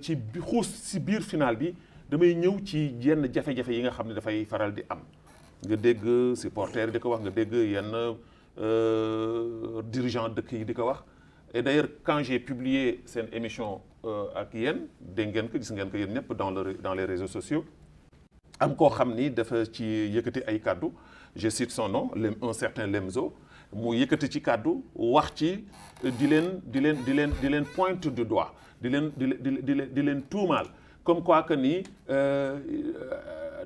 ci xuus si biir finale bi damay ñëw ci yenn jafe-jafe yi nga xam ne dafay faral di am nga dégg supporters yi di ko wax nga dégg yenn dirigeant dëkk yi di ko wax et d'ailleurs quand j'ai publié seen émission ak yéen dégg ngeen ko gis ngeen ko yéen ñëpp dans les réseaux sociaux am koo xam ni dafa ci yëkkati ay kàddu je cite son nom un certain Lemzo mu yëkkati ci kàddu wax ci di leen pointe du doigt di leen tuumaal comme quoi que ni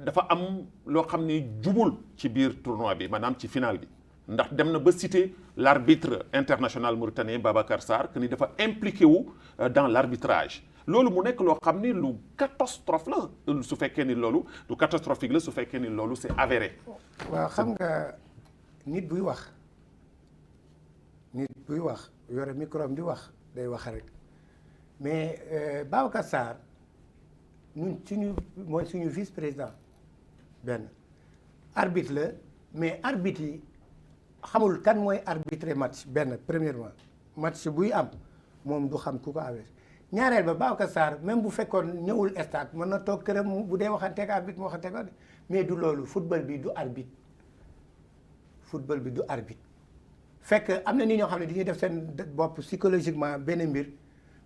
dafa am loo xam ni jubul ci biir tournoi bi maanaam ci finale bi ndax dem na ba citer l'arbitre international mauritanien Babacar Sarr que ni dafa impliqué wu dans l'arbitrage loolu mu nekk loo xam ni lu catastrophe la su fekkee ni loolu lu catastrophique la su fekkee ni loolu c'est avéré. waaw xam nga nit buy wax yore micro di wax day wax rek mais Babacar Sarr ñun mooy suñu vice-président benn arbitre la mais arbitre yi xamul kan mooy arbitrer match benn premièrement match buy am moom du xam ku ko awee ñaareel ba Babacar Sarr même bu fekkoon ñëwul stade mën na toog këram bu dee waxanteeg arbitre mu waxanteeg mais du loolu football bi du arbitre fekk am na nit ñoo xam ne dañuy def seen bopp psychologiquement benn mbir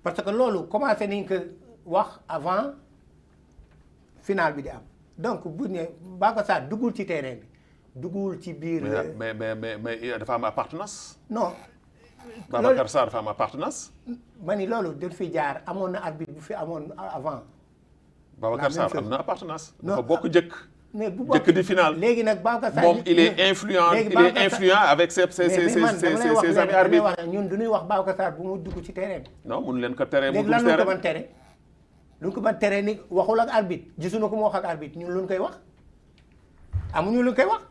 parce que loolu commencé nañ ko wax avant finale bi di am donc bu ne Babacar Sarr duggul ci terrain bi duggul ci biir. mais dafa am appartenance. non. Babacar Sarr dafa am appartenance. ma ni loolu daf fi jaar amoon na arbitre bu fi amoon avant. Babacar Sarr am na appartenance. dafa bokk jëkk. mais bu jëkk di finale. léegi nag Babacar Sarr moom il est influent avec ses amis arbitres. ñun du ñuy wax Babacar Sarr bu mu dugg ci terrain bi. non mënu leen ko tere mu léegi dugg lan terrain la ko mën tere lu ñu ko mën tere ni waxul ak arbitre gisuñu ko mu wax ak arbitre ñun lu ñu koy wax amuñu lu ñu koy wax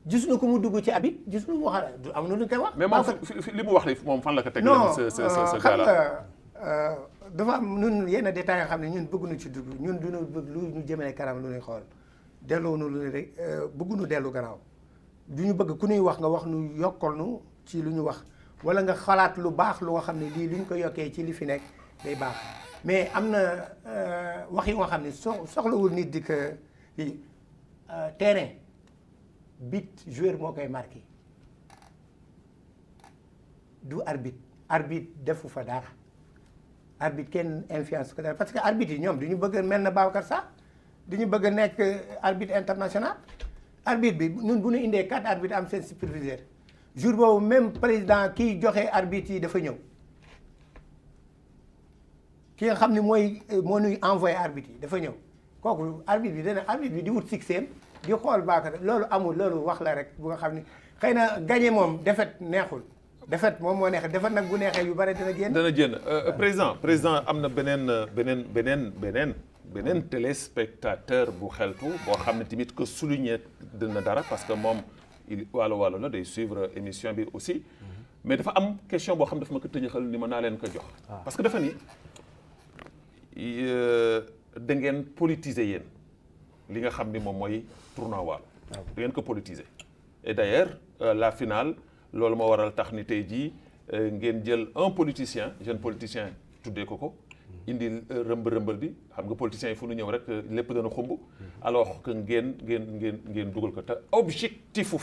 gisuñu ko mu dugg ci arbitre gisuñu mu wax amuñu lu ñu koy wax. mais moom li mu wax li moom fan la ko teg. non sa xam nga dafa am ñun yenn détails yoo xam ne ñun bëgguñu ci dugg ñun duñu bëgg lu ñu jëmale kanam lu ñuy xool delloo nu lu rek bëgguñu dellu gannaaw du ñu bëgg ku ñuy wax nga wax nu yokkal nu ci lu ñu wax wala nga xalaat lu baax lu nga xam ne lii lu ñu ko yokkee ci li fi nekk day baax mais am na wax yi nga xam ne soxlawul nit di ko terrain bit joueur moo koy marqué du arbitre defu fa dara arbitre kenn influence ko dara parce que arbitre yi ñoom du ñu bëgg mel na Babacar Sarr du ñu bëgg nekk arbitre international arbitre bi ñun bu ñu indee 4 arbitres am seen superviseur jour boobu même président kiy joxe arbitre yi dafa ñëw ki nga xam ne moo ñuy envoyé arbitre yi dafa ñëw kooku arbitre bi di wut succès di xool Babacar loolu amul loolu wax la rek bu nga xam ne xëy na gagné moom défaite neexul défaite moom moo neexee défaite nag bu neexee yu bare dana génn. dana génn président am na beneen téléspectateur bu xeltu boo xam ne tamit que souligner dina dara parce que moom wàllu la day suivre émission bi aussi mais dafa am question boo xam dafa ma ko tëjëxal ni ma naa leen ko jox. parce que dafa ni da ngeen politiser yéen li nga xam ni moom mooy tournoi Waalo. da ngeen ko politiser. et d'ailleurs la finale loolu moo waral tax ni tey jii ngeen jël un politicien jeune politicien tuddee ko indi rëmbal bi xam nga politiciens yi fu ñu ñëw rek lépp dana xumb alors que ngeen dugal ko te objectifu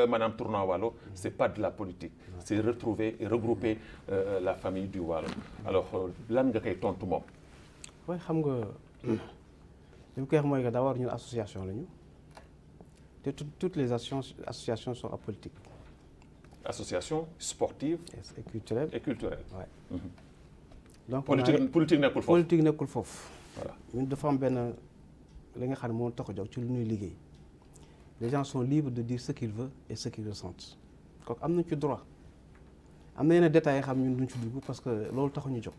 maanaam tournoi Waalo c'est pas de la politique c'est retrouver et regrouper la famille du Waalo alors lan nga koy tontu moom. waaye xam nga li mu koy wax mooy que d'abord ñun association la ñu te toutes les associations sont apolitiques. association sportive. et culturelle. Ouais. donc politique nekkul foofu. politique nekkul foofu. voilà ñun dafa am benn li nga xam ne moo tax a jóg ci lu ñuy liggéey les gens sont libres de dire ce qu'ils veulent et ce qu'ils ressentent kooku am nañ ci droit am na yenn détails yi xam ñun duñ ci dugg parce que loolu taxuñu jóg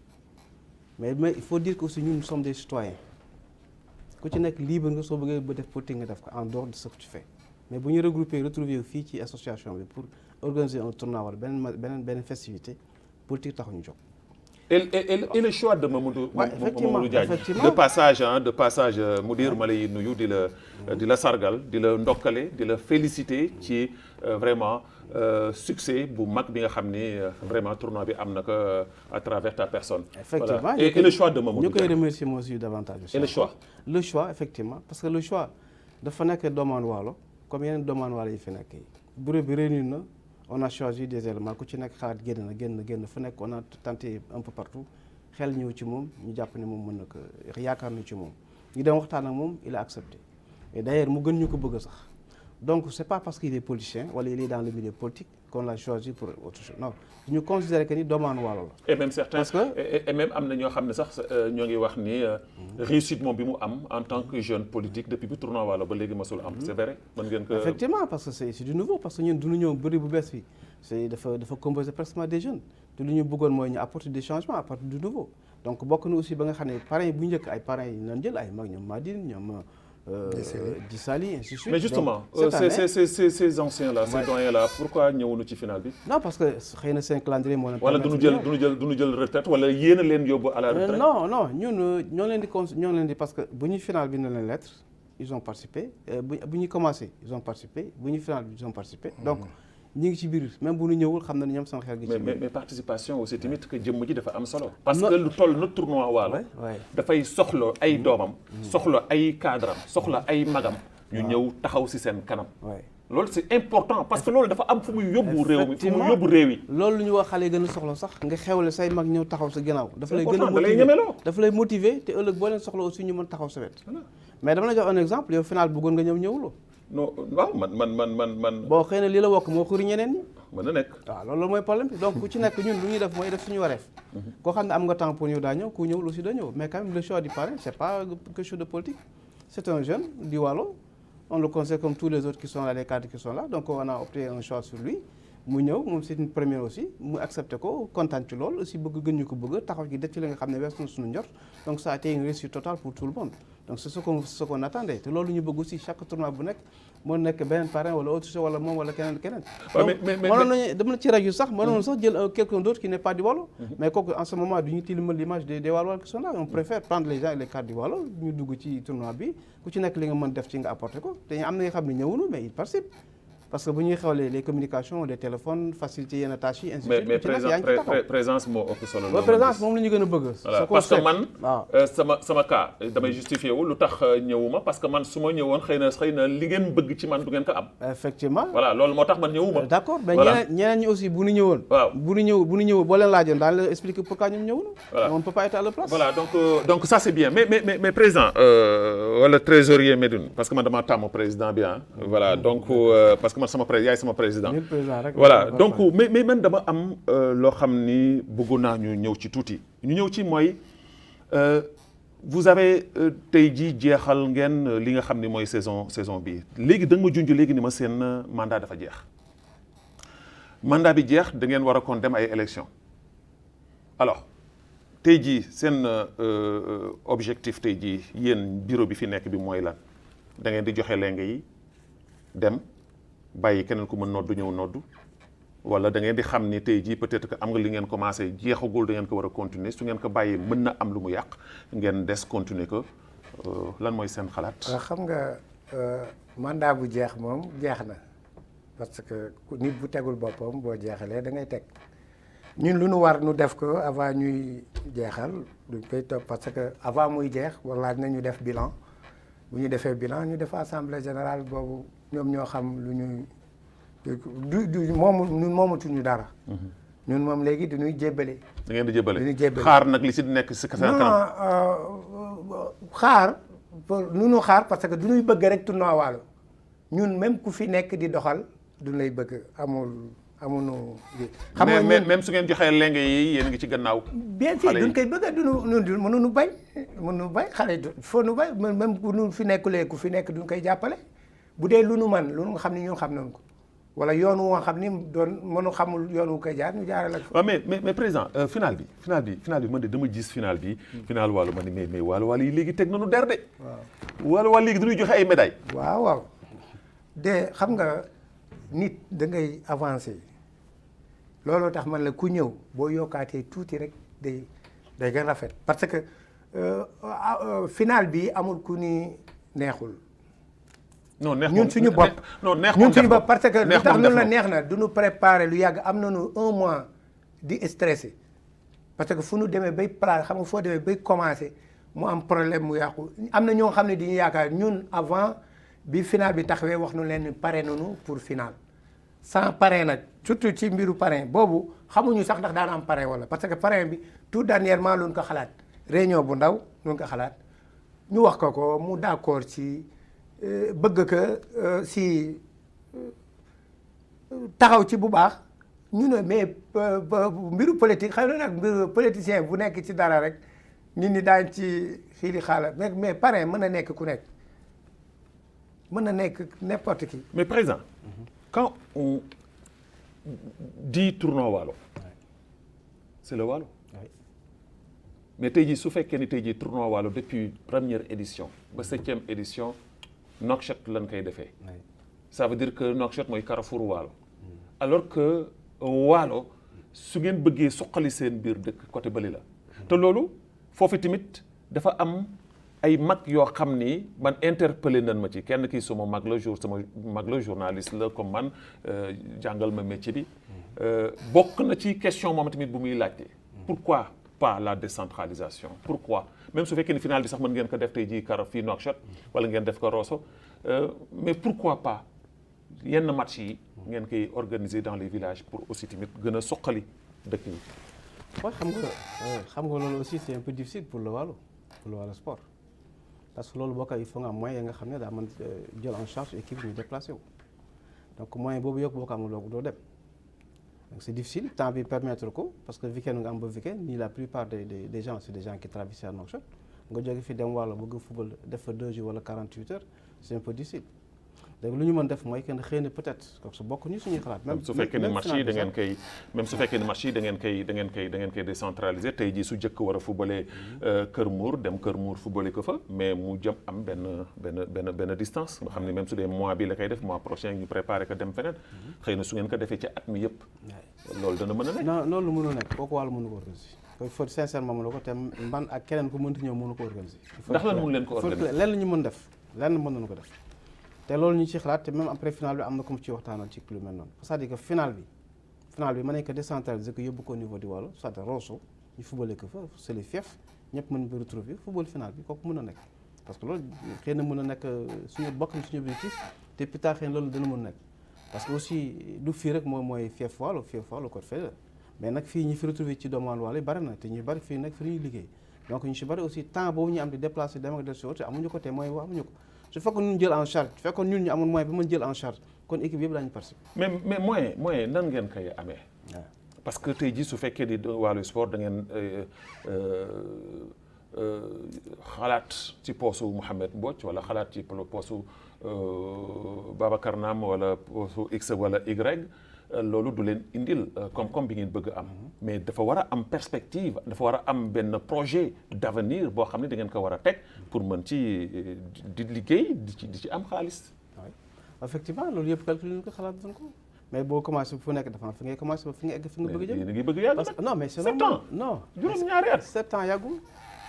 mais il faut dire que aussi ñun nous sommes des citoyens ku ci nekk libre nga soo bëggee ba def politique nga def ko en dehors de ce que tu fais mais bu ñu retrouver fii ci association bi pour organiser un tournoi wala beneen festivité politique taxuñu jóg. Et le choix de Mamadou Diagne de passage mu dir ma lay nuyu di la sargal di la ndokkale di la féliciter ci vraiment succès bu mag bi nga xam ni vraiment tournoi bi am na ko à travers ta personne. Effectivement voilà. Et le choix de Mamadou Diagne. ñu koy remercier moi aussi davantage. Et le choix effectivement parce que le choix dafa nekk doomaan Waalo comme yeneen doomaan Waalo yi fi nekk yi bureau bi réunir na. on a choisi des éléments ku ci nekk xalaat génn fu nekk on a tenté un peu partout xel ñëw ci moom ñu jàpp ne moom mën na ko yaakaar na ci moom ñu dem waxtaan ak moom il a accepté et d'ailleurs mu gën ñu ko bëgg sax donc c'est pas parce qu'il est politicien wala il est dans le milieu politique qu'on l'a choisi pour autre chose non ñu considérer que ni doomaanu Waalo la. et même certains et même am na ñoo xam ne sax ñoo ngi wax ni réussite moom bi mu am en tant que jeune politique depuis bi tournoi Waalo ba léegi masul am. c'est vrai mën ngeen ko. effectivement parce que c'est du nouveau parce que ñun du ñu ñëw bëri bu bees bi c'est dafa composé pratiquement des jeunes te lu ñu bëggoon mooy ñu apporter des changements apporter du nouveau donc bokk na aussi ba nga xam ne parrains bu njëkk ay parrains yi ñu jël ay mag ñoom Madine ñoom. Dissali ainsi de suite. Mais justement ces anciens là ces doyens là pourquoi ñëwuñu ci finale bi. non parce que xëy na seen calendrier moo leen. wala du ñu jël retraite wala yéen a leen yóbbu à la retraite. non ñun ñoo leen di parce que bu ñuy finale bi na leen lettre ils ont participé bu ñuy commencé ils ont participé bu ñuy finale ils ont participé donc. ñu ngi ci biir même bu ñu ñëwul xam na ne ñoom sama xel gi ci biir mais participation aussi tamit que jëmm ji dafa am solo. parce que lu toll na tournoi Waalo. dafay soxla ay doomam. soxla ay cadram soxla ay magam. ñu ñëw taxaw ci seen kanam. loolu c'est important parce que loolu dafa am fu muy yóbbu réew mi fu muy yóbbu réew yi. loolu lu ñu wax xale yi gën a soxla sax nga xewle say mag ñëw taxaw sa ginnaaw. dafa lay gën a motiver dafa lay motiver te ëllëg boo leen soxla aussi ñu mën taxaw sa wet. mais dama la jox un exemple yow final bëggoon nga ñëwuloo. non waaw man. bon xëy na li la wokk moo xuri ñeneen ñi. mën na nekk. waaw loolu mooy problème bi donc ku ci nekk ñun lu ñuy def mooy def suñu wareef. koo xam ne am nga temps pour ñëw daa ñëw ku ñëwul aussi daa ñëw mais quand même le choix du parrain c'est pas quelque chose de politique. c'est un jeune du Waalo on le considère comme tous les autres qui sont là les cadres qui sont là donc on a opté un choix sur lui mu ñëw moom c'est une première aussi mu accepté ko kontaan ci loolu aussi bëgg gën ñu ko bëgg taxaw ci def ci li nga xam ne wees na suñu njort donc ça a été une réussite totale pour tout le monde donc c'est ce qu'on attendait te loolu ñu bëgg aussi chaque tournoi bu nekk moo nekk beneen parrain wala autre chose wala moom wala keneen donc mënoon nañu dama na ci rajo sax mënoon sax jël quelqu'un d'autre qui n'est pas du Waalo mais kooku en ce moment du ñu tilimal l'image des Waalo qui sont là on préfère prendre les gens et les cadres du Waalo ñu dugg ci tournoi bi ku ci nekk li nga mën def ci nga apporter ko te am na nga xam ne ñëwuñu mais ils participent parce que bu ñuy xewlee les communications les téléphones faciliter yenn tâches yi. ainsi de suite mais présence moo ëpp solo. ba présence moom la ñu gën a bëgg. voilà parce que man sama cas damay justifié wu lu tax ñëwuma parce que man su ma ñëwoon xëy na li ngeen bëgg ci man du ngeen ko am. effectivement voilà loolu moo tax man ñëwuma. d'accord mais ñeneen ñi aussi bu ñu ñëwoon. waaw bu ñu ñëwoon boo leen laajoon daal la expliquer pourquoi ñoom ñëwuñu. voilà on ne peut pas être à leur place. voilà donc ça c'est bien mais président wala trésorier Medoune parce que man dama tàmm président bi voilà donc parce que man yaay sama président voilà donc mais man dama am loo xam ni bëggoon naa ñu ñëw ci tuuti ñu ñëw ci mooy vous avez tey jii jeexal ngeen li nga xam ni mooy saison bi léegi da nga ma junj léegi ni ma seen mandat dafa jeex mandat bi jeex da ngeen war a kon dem ay élections alors tey jii seen objectif tey jii yéen bureau bi fi nekk bi mooy lan da ngeen di joxe lenge yi dem bàyyi keneen ku mën noddu ñëw noddu wala da ngeen di xam ni tey jii peut-être que am nga li ngeen commencé jeexagul da ngeen ko war a continuer su ngeen ko bàyyi mën na am lu mu yàq ngeen des continuer ko lan mooy seen xalaat. xam nga mandat bu jeex moom jeex na parce que nit bu tegul boppam boo jeexalee da ngay teg ñun lu nu war nu def ko avant ñuy jeexal duñ koy topp parce que avant muy jeex wala nañu def bilan bu ñu defee bilan ñu def assemblée générale boobu. ñoom ñoo xam lu ñuy ñun moomatuñu dara. ñun moom léegi du ñuy jébbale. da ngeen di jébbale xaar nag li si nekk si kanam. xaar nu ñu xaar parce que du ñuy bëgg rek tournoi Waalo ñun même ku fi nekk di doxal du lay bëgg amuñu. xam nga même su ngeen joxee lenge yi yéen ngi ci gannaaw. bien sûr duñ koy bëgg mënuñu bañ xale yi foo nu bañ même ku nu fi nekkulee ku fi nekk duñ koy jàppale. bu dee lu nu man lu nga xam ne ñun xam nañ ko wala yoon woo xam ni doon mënu xamul yoon wu koy jaar ñu jaarale ak. waaw mais président final bi man de dama gis final bi. final Waalo ma ni mais Waalo yi léegi teg nañu der de. waaw Waalo léegi dañuy joxe ay médailles. waaw de xam nga nit da ngay avancer looloo tax man la ku ñëw boo yokkaatee tuuti rek day gën rafet parce que final bi amul ku ni neexul. non neex ñun suñu bopp ñun suñu bopp parce que lu tax ñun la neex na du ñu préparer lu yàgg am nañu 1 mois di stressé parce que fu ñu demee bay plan xam nga foo demee bay commencé mu am problème mu yàqu am na ñoo xam ne diñu yaakaar ñun avant bi final bi taxawee wax nu leen pare nañu pour final sans parrain nag surtout ci mbiru parrain boobu xamuñu sax ndax daan am parrain wala parce que parrain bi tout dernièrement luñ ko xalaat réunion bu ndaw luñ ko xalaat ñu wax ko mu d'accord ci bëgg ka si taxaw ci bu baax ñu ne mais mbiru politique xam na nag mbiru politicien bu nekk ci dara rek nit ñi daañ ci xiili xaala mais parrain mën na nekk ku nekk mën na nekk n'importe qui. mais président quand on dit tournoi Waalo c'est le Waalo mais tey jii su fekkee ni tey jii tournoi Waalo depuis première édition ba 7e édition Nouakchott lañ koy defee. ça veut dire que Nouakchott mooy Carrefour Waalo. alors que Waalo su ngeen bëggee suqali seen biir dëkk côté bële la. te loolu foofu tamit dafa am ay mag yoo xam ni man interpellé nañ ma ci kenn kii sama mag la journaliste la comme man jàngal ma métier bi. bokk na ci question moom tamit bu muy laajte. pourquoi pas la décentralisation pourquoi même su fekkee ni final bi sax mën ngeen ko def tey jii fii Nouakchott wala ngeen def ko Rosso mais pourquoi pas yenn match yi ngeen koy organiser dans les villages pour aussi tamit gën a suqali dëkk yi. waaw xam nga loolu aussi c'est un peu difficile pour le Waalo sport parce que loolu boo ko il faut nga am moyen nga xam ne daa mën jël en charge équipe ñu déplacé wu donc moyen boobu yëpp boo ko amul doo dem. donc c'est difficile temps bi permettre ko parce que week-end nga am ba week-end ni la plupart des gens c'est des gens qui traversent Nouakchott nga jóge fi dem Waalo bëgg football def fa 2 jours wala 48 heures c'est un peu difficile léegi lu ñu mën def mooy que xëy na peut-être comme su bokk ñu suñuy xalaat. même su fekkee ne match yi da ngeen koy même su fekkee ne match yi da ngeen koy décentraliser tey jii su jëkk war a fubalee Kër Mour dem Kër Mour fubale ko fa mais mu jëm am benn distance nga xam ne même su dee mois bi la koy def mois prochain ñu préparé ko dem feneen xëy na su ngeen ko defee ci at mi yëpp loolu dana mën a nekk. non loolu mënul nekk kooku wàllu mënu ko organiser. il faut sincèrement mënu ko te man ak keneen ku mënti ñëw mënu ko organiser. ndax lan mënu leen ko organiser lenn la ñu mën def lenn mën nañu ko def te loolu ñu ci xalaat te même après final bi am na comme ci waxtaanal ci lu mel noonu c'est-à-dire que final bi mën nañ ko décentraliser ko yóbbu ko au niveau du Waalo c'est-à-dire Rosso ñu fubale ko fa c'est les fiefs ñëpp mën ba retrouver football final bi kooku mën a nekk parce que loolu xëy na mën a nekk suñu bokk na suñu objectif te plus tard xëy na loolu dana mën a nekk parce que aussi du fii rek moom mooy fief Waalo ko fee mais nag fii ñi fi retrouver ci doomu Waalo yi bari na te ñu bari fii nag fi ñuy liggéey donc ñu si bari aussi temps boobu ñu am di déplacer dem ak del si te amuñu ko te mooy amuñu ko su fekkoon ñun jël en charge su fekkoon ñun ñu amoon moyen bi mën jël en charge kon équipe yëpp daañu participer. mais moyen nan ngeen koy amee. parce que tey jii su fekkee di wàllu sport da ngeen xalaat ci poosu Mouhamed Mbodj wala xalaat ci poosu Babacar Naam wala poosu X wala Y loolu du leen indil koom-koom bi ngeen bëgg am mais dafa war a am perspective dafa war a am benn projet d'avenir boo xam ne da ngeen ko war a teg pour mën ci di liggéey di ci am xaalis. oui effectivement loolu yëpp calcul ñu ko xalaat nañ ko mais boo commencé fu nekk dafa fi ngay commencé ba fi nga egg fi nga bëgg a jëm. yéen a ngi bëgg yàgg parce que non mais c'est 7 ans non juróom-ñaari at 7 ans yàggul.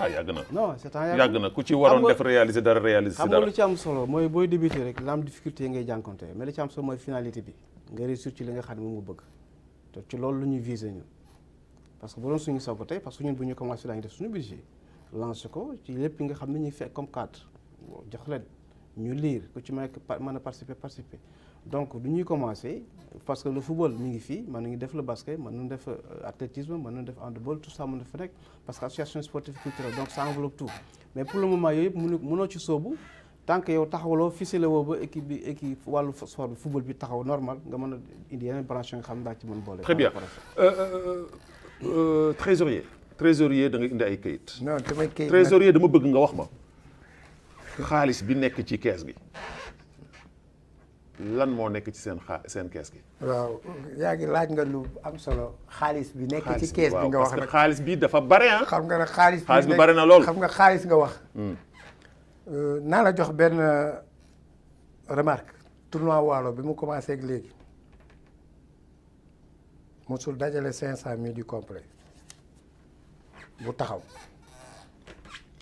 yàgg na. non 7 ans yàgg na ku ci waroon def réaliser dara réaliser xam dara. nga lu ci am solo mooy booy débuter rek la am difficulté ngay jànkonte mais lu ci am solo mooy finalité bi nga réussir ci li nga xam ne moom nga bëgg te ci loolu la ñuy viser ñun parce que bu doon suñu sago tey parce que ñun bu ñu commencé daañu def suñu budget lancé ko ci lépp nga xam ne ñuy fekk comme cadre jox leen ñu lire ku ci mën a participer donc du ñuy commencé parce que le football mi ngi fii mën nañu def le basket mën nañu def athlétisme mën nañu def handball tout ça mën na fa nekk parce que association sportive culturelle donc ça enveloppe tout mais pour le moment yooyu yëpp mënoo ci soobu tant que yow taxawaloo ficelé woo ba équipe wàllu sport bi football bi taxaw normal nga mën a indi yeneen branche nga xam ne daa ci mën boole. très bien trésorier da nga indi ay kayit. non damay kayit trésorier dama bëgg nga wax ma xaalis bi nekk ci kees gi lan moo nekk ci seen kees gi. waaw yaa ngi laaj nga lu am solo xaalis bi nekk ci kees bi nga wax parce que xaalis bi dafa bare ah. xam nga ne xaalis bi bare na lool xam nga xaalis nga wax. naa la jox benn remarque tournoi Waalo bi mu commencé ak léegi mosul dajale 500 000 du complet bu taxaw.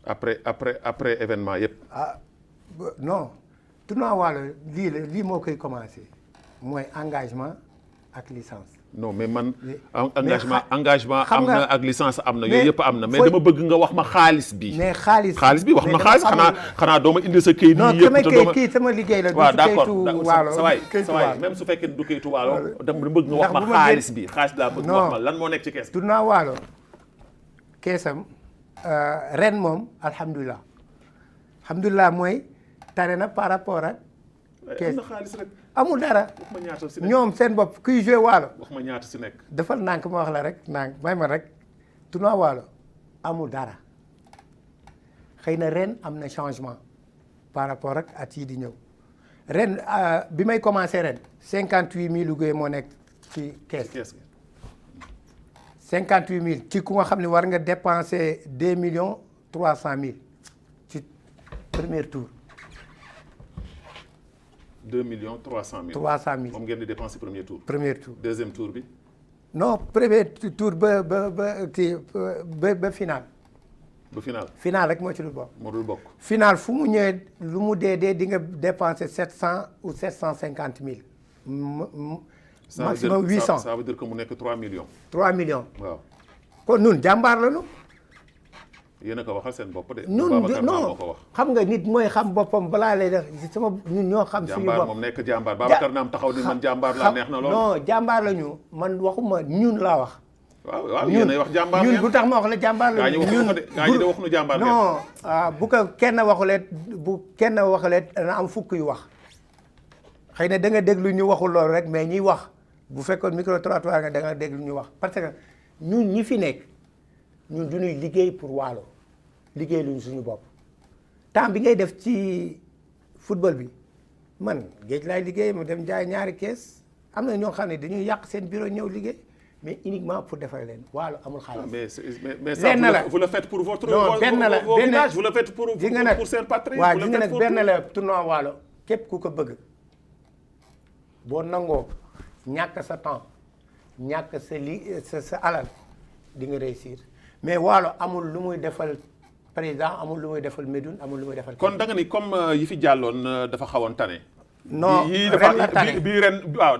après événement yëpp. ah non tournoi Waalo lii moo koy commencé mooy engagement ak licence. non mais man. mais engagement am na ak licence am na. mais yooyu yëpp am na mais dama bëgg nga wax ma xaalis bi. mais xaalis bi wax ma xaalis xanaa doo ma indi sa kayit yi yëpp te doo ma kii sama liggéey la. waaw du d'accord kayitu Waalo sa waay même su fekkee du kayitu Waalo dama bëgg nga wax ma xaalis bi laa bëgg wax ma lan moo nekk ci kees bi. tournoi Waalo keesam ren moom alhamdulilah mooy tane na par rapport ak. kees am na xaalis rek. amul dara wax ma ñaata si nekk ñoom seen bopp kuy joué Waalo. wax ma ñaata si nekk. defal nànk ma wax la rek nànk may ma rek tournoi Waalo amul dara xëy na ren am na changement par rapport ak at yii di ñëw ren bi may commencé ren 58000 liggéey moo nekk ci kees gi 58000 ci ku nga xam ne war nga dépenser 2,300,000 ci premier tour. 2,300,000. 300,000 moom ngeen di dépenser premier tour. premier tour deuxième tour bi. non premier tour ba final. ba final. final rek moo ci dul bokk. moo dul bokk. final fu mu ñëwee lu mu dee di nga dépenser 700 ou 750,000. maximum 800 ça veut dire que mu nekk 3 millions. 3 millions. waaw kon ñun jàmbaar lañu. yéen a ko waxal seen bopp de. ñun Babacar moo ko wax. xam nga nit mooy xam boppam balaa lay def sama ñun ñoo xam. suñu bopp jàmbaar moom nekk jàmbaar Babacar naam taxaw ni man jàmbaar laa neex na lool. non jàmbaar lañu man waxuma ñun laa wax. waaw yéen ay wax jàmbaar ñun bu tax ma wax la jàmbaar lañu. ñun gaa ñi de wax nu jàmbaar non bu ko kenn waxulee dana am fukk yu wax xëy na da nga déglu ñu waxul loolu rek mais ñiy wax bu fekkoon micro trottoir nga da nga déglu ñu wax parce que ñun ñi fi nekk ñun du ñuy liggéey pour Waalo liggéey luñ suñu bopp temps bi ngay def ci football bi man géej laay liggéey mu dem jaay ñaari kees am na ñoo xam ne dañuy yàq seen bureau ñëw liggéey mais uniquement pour defar leen Waalo amul xaalis. mais ça vous le faites pour votre. non benn la benn village vous le faites pour seen patrie. waaw di nga nag benn la tournoi Waalo képp ku ko bëgg boo nangoo ñàkk sa temps ñàkk sa alal di nga réussir mais Waalo amul lu muy defal président amul lu muy defal Médoune amul lu muy defal. kon da nga ni comme yi fi jàlloon dafa xawoon tane. non ren la tane bii ren waaw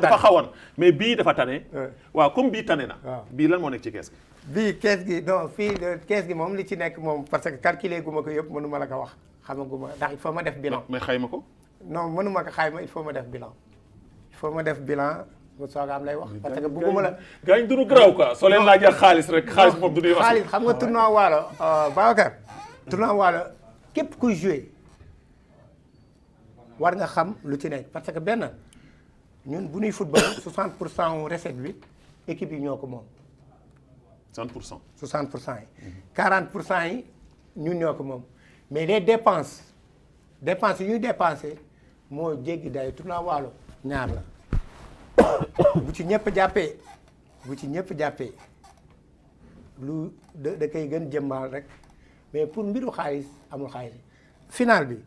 dafa xawoon mais bii dafa tane. waaw comme bii tane na. waaw bii lan moo nekk ci kees gi. bii kees gi non fii kees gi moom li ci nekk moom parce que calculer gu ma ko yëpp mënu ma la ko wax xamaguma ndax il faut ma def bilan. mais xayma ko. non mënu ma ko xayma il faut ma def bilan. il faut ma def bilan bu soog am lay wax. parce que bëgguma la. gars yi du nu garaaw quoi soo leen laajee xaalis rek xaalis moom du ñuy wax. xaalis xam nga tournoi Waalo Babacar. tournoi Waalo képp kuy joué war nga xam lu ci nekk parce que benn ñun bu ñuy football 60% recette bi équipe yi ñoo ko moom. 60%. 60% yi. 40% yi ñun ñoo ko moom mais les dépenses yi ñuy dépensé moo jéggi day tournoi Waalo ñaar la bu ci ñëpp jàppee lu da koy gën jëmbaal rek mais pour mbiru xaalis amul xaalis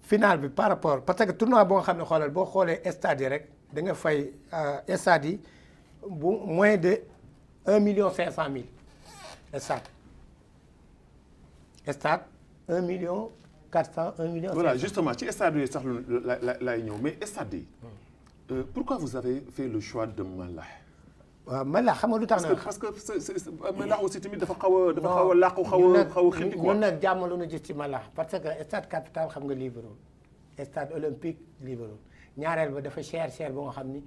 final bi par rapport parce que tournoi boo nga xam ne xoolal boo xoolee stade yi rek da nga fay stade yi bu moins de 1,5 million stade 1,4 million. voilà justement ci stade yooyu sax lay ñëw mais stade yi pourquoi vous avez fait le choix de Mbalax. waaw Mbalax xam nga lu tax na. parce que Mbalax aussi tamit dafa xaw a làqu xaw a xindi quoi. ñun nag jàmm lu ñu gis ci Mbalax parce que stade capital xam nga libéraux stade olympique libéraux ñaareel ba dafa cher boo nga xam ni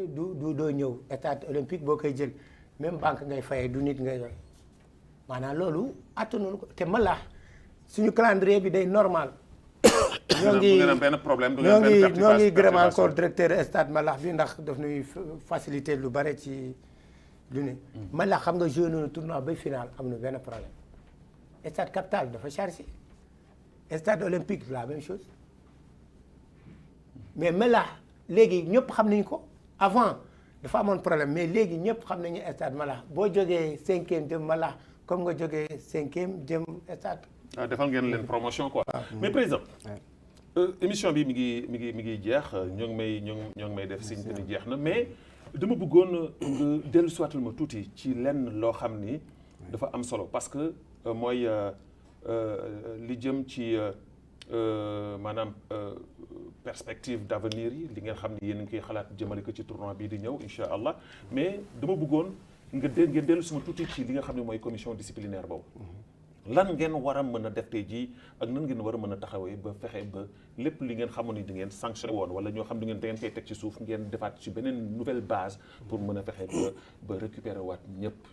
doo ñëw stade olympique boo koy jël même banque ngay fayee du nit ngay yor maanaam loolu attanuñu ko te Mbalax suñu calendrier bi day normal. ñoo ngi gërëm encore directeur stade Mbalax bi ndax daf ñuy faciliter lu bare ci lu ne. Mbalax xam nga joué nañu tournoi ba final am na benn problème stade capital dafa chargé stade olympique la même chose mais Mbalax léegi ñëpp xam nañu ko avant dafa amoon problème mais léegi ñëpp xam nañu stade Mbalax boo jógee 5e jëm Mbalax comme nga jógee 5e jëm stade. defal ngeen leen promotion quoi. mais président. émission bi mi ngi jeex ñoo ngi may def signe que ni jeex na mais dama bëggoon nga dellu siwaatal ma tuuti ci lenn loo xam ni dafa am solo parce que mooy li jëm ci maanaam perspective d'avenir yi li ngeen xam ni yéen a ngi koy xalaat jëmale ko ci tournoi bii di ñëw incha allah mais dama bëggoon ngeen dellu si ma tuuti ci li nga xam ne mooy commission disciplinaire boobu. lan ngeen war a mën a def tey jii ak nan ngeen war a mën a taxawee ba fexe ba lépp li ngeen xamoon ni di ngeen sanctionné woon wala ñoo xam ne da ngeen koy teg ci suuf ngeen defaat ci beneen nouvelle base pour mën a fexe ba récupérer waat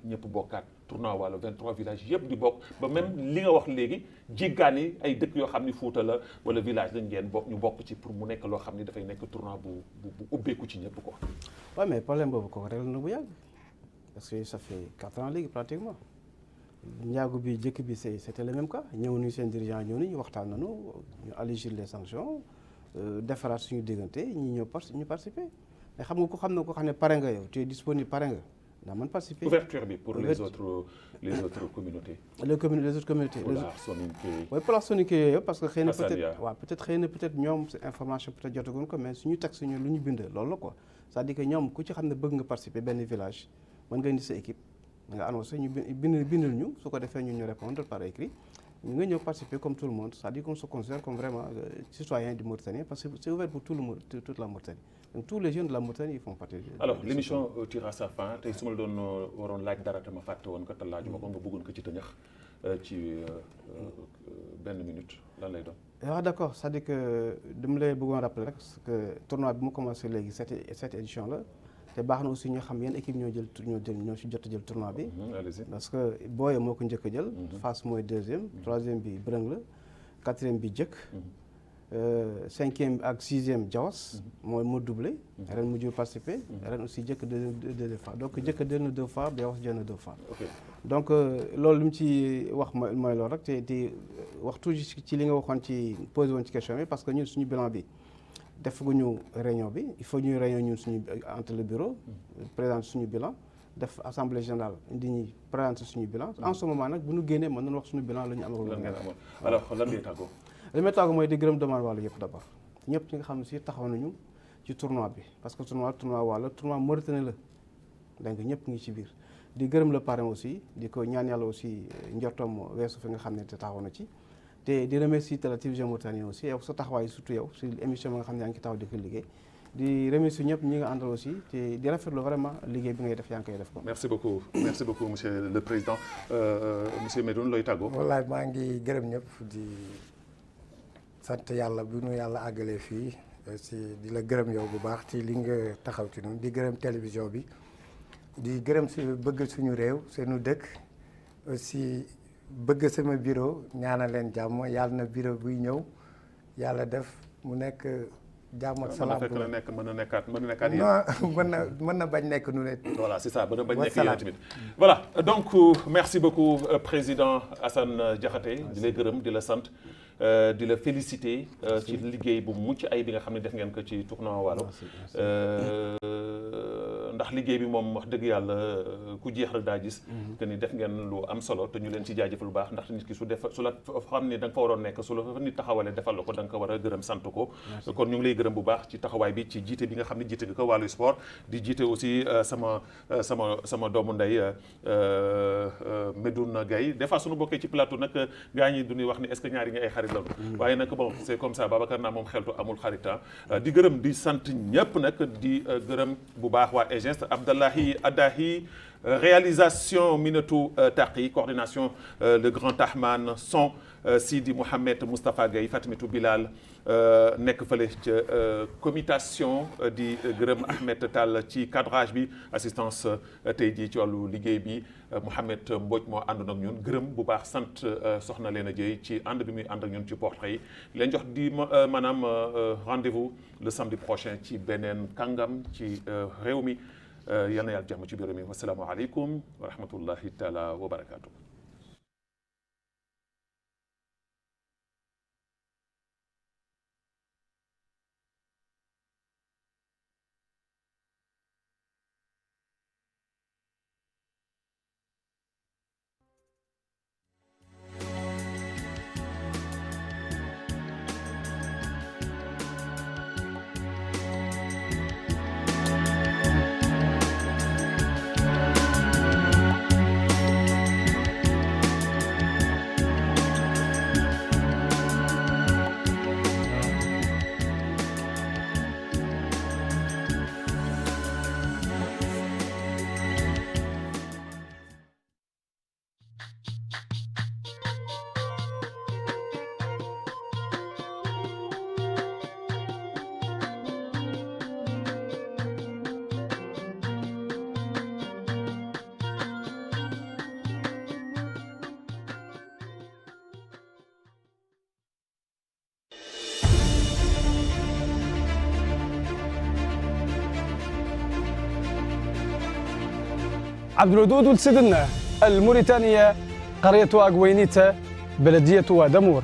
ñëpp bokkaat tournoi wala 23 villages yëpp di bokk ba même li nga wax léegi jéggaani ay dëkk yoo xam ni Fuuta la wala village lañ ngeen bokk ñu bokk ci pour mu nekk loo xam ni dafay nekk tournoi bu ubbeeku ci ñëpp quoi. waaw mais problème boobu kooku réglé na bu yàgg parce que ça fait 4 ans léegi pratiquement. njaagu bi jëkk bi c'était le même cas ñëw nañu seen dirigeant ñëw nañu waxtaan nañu ñu allégir les sanctions defaraat suñu diggante ñu participer mais xam nga ko xam ne pare nga yow tu es disponible pare nga daa mën participer. ouverture bi pour les autres communautés. les autres communautés. oui pour la Soninké yooyu parce que xëy na peut-être ñoom information peut-être jotaguñ ko mais suñu texte ñu lu ñu bind loolu la quoi c'est-à-dire que ñoom ku ci xam ne bëgg nga participer benn village mën nga indi sa équipe. nga annoncé ñu bindal ñu su ko defee ñu répondre par écrit ñu nga ñëw participer comme tout le monde c'est-à-dire qu'on se considère comme vraiment citoyen du Mauritanie parce que c'est ouvert pour toute la Mauritanie donc tous les jeunes de la Mauritanie ils font partie. alors l'émission tire à sa fin tey su ma la doon waroon laaj dara te ma fàtte woon ko te laajuma ko nga bëggoon ko ci tëñax ci benn minute lan lay doon. waaw d'accord c'est-à-dire que dama lay bëggoon rappeler rek parce que tournoi bi mu commencé léegi cette édition la. te baax na aussi ñoo xam yan équipe ñoo ci jot a jël tournoi bi. parce que Boye moo ko njëkk a jël. Fass mooy 2e 3e bi Breng la 4e bi Jëkk. 5e ak 6e Jawas. moo doublé. ren mu jur participer. ren aussi Jëkk 2 fois donc Jëkk jël na 2 fois Jawas jël na 2 fois. donc loolu li mu ci wax mooy loolu rek te wax toujours ci li nga waxoon ci posé woon ci question bi parce que ñun suñu bilan bi. defaguñu réunion bi il faut ñuy réunion ñun suñu entre le bureau présenter suñu bilan def assemblée générale indi ñuy présenter suñu bilan en ce moment nag bu ñu génnee mën nañu wax suñu bilan la ñu amal. lan ngeen amoon alors lan ngay tàggoo. li may tàggoo mooy di gërëm demande wàllu yëpp d'abord ñëpp ñi nga xam ne si taxaw nañu ci tournoi bi parce que tournoi wàllu tournoi Mauritanie la donc ñëpp ngi ci biir di gërëm le parrain aussi di ko ñaan yàlla aussi njortoom weesu fi nga xam ne te taxaw na ci te di remercier la télévision mauritanienne aussi yow sa taxawaay surtout yow si émission bi nga xam ne yaa ngi ci taxaw di ko liggéey di remercier ñëpp ñi nga àndal aussi te di rafetlu vraiment liggéey bi ngay def yaa ngi koy def ko. merci beaucoup monsieur le président monsieur Medoune looy tàggoo. wallaay maa ngi gërëm ñëpp di sant yàlla bu nu yàlla àggalee fii si di la gërëm yow bu baax ci li nga taxaw ci noonu di gërëm télévision bi di gërëm si bëgg suñu réew suñu dëkk aussi bëgg sama bureau ñaanal leen jàmm yàlla na bureau buy ñëw yàlla def mu nekk jàmm ak salaam. mën na nekkaat mën na bañ nekk nu ne. voilà c'est ça mën na bañ nekk yéen tamit. voilà donc merci beaucoup président Assane Diakhaté di lay gërëm di la sant di la féliciter ci liggéey bu mucc ay bi nga xam ne def ngeen ko ci tournoi Waalo ndax liggéey bi moom wax dëgg yàlla ku jeex rek daa gis que ni def ngeen lu am solo te ñu leen ci jaajëfal lu baax ndax nit ki su la xam ne da nga fa waroon nekk su la fa nit taxawalee defal la ko da nga ko war a gërëm sant ko kon ñu ngi lay gërëm bu baax ci taxawaay bi ci jiite bi nga xam ne jiite nga ko wàllu sport di jiite aussi sama doomu ndey Medoune Gaye des fois suñu bokkee ci plateau nag gaa ñi du ñuy wax ni est-ce que ñaari ñi ay xarit la waaye nag bon c'est comme ça Babacar naa moom xeltu amul xarita di gërëm di sant ñëpp nag di gërëm bu baax waa EGEST Abdallahi Adahi réalisation Minatou Taqi coordination le grand Ahman son Sidi Mohamed Moustapha Gaye Fatimitou Bilal nekk fële ca commutation di gërëm Ahmed Tall ci cadrage bi assistance tey jii ci wàllu liggéey bi Mouhamed Mbodj moo àndoon ak ñun gërëm bu baax sant soxna Leena Dieye ci ànd bi muy ànd ak ñun ci portrait yi leen jox di maanaam rendez-vous le samedi prochain ci beneen kàngam ci réew mi yal na yàlla jàmm ci biir mi wasalaamaaleykum wa rahmatullahi taala wa barakaatu. عبد الودود ولسدنا الموريتانية قرية أقوينيتا بلدية دمور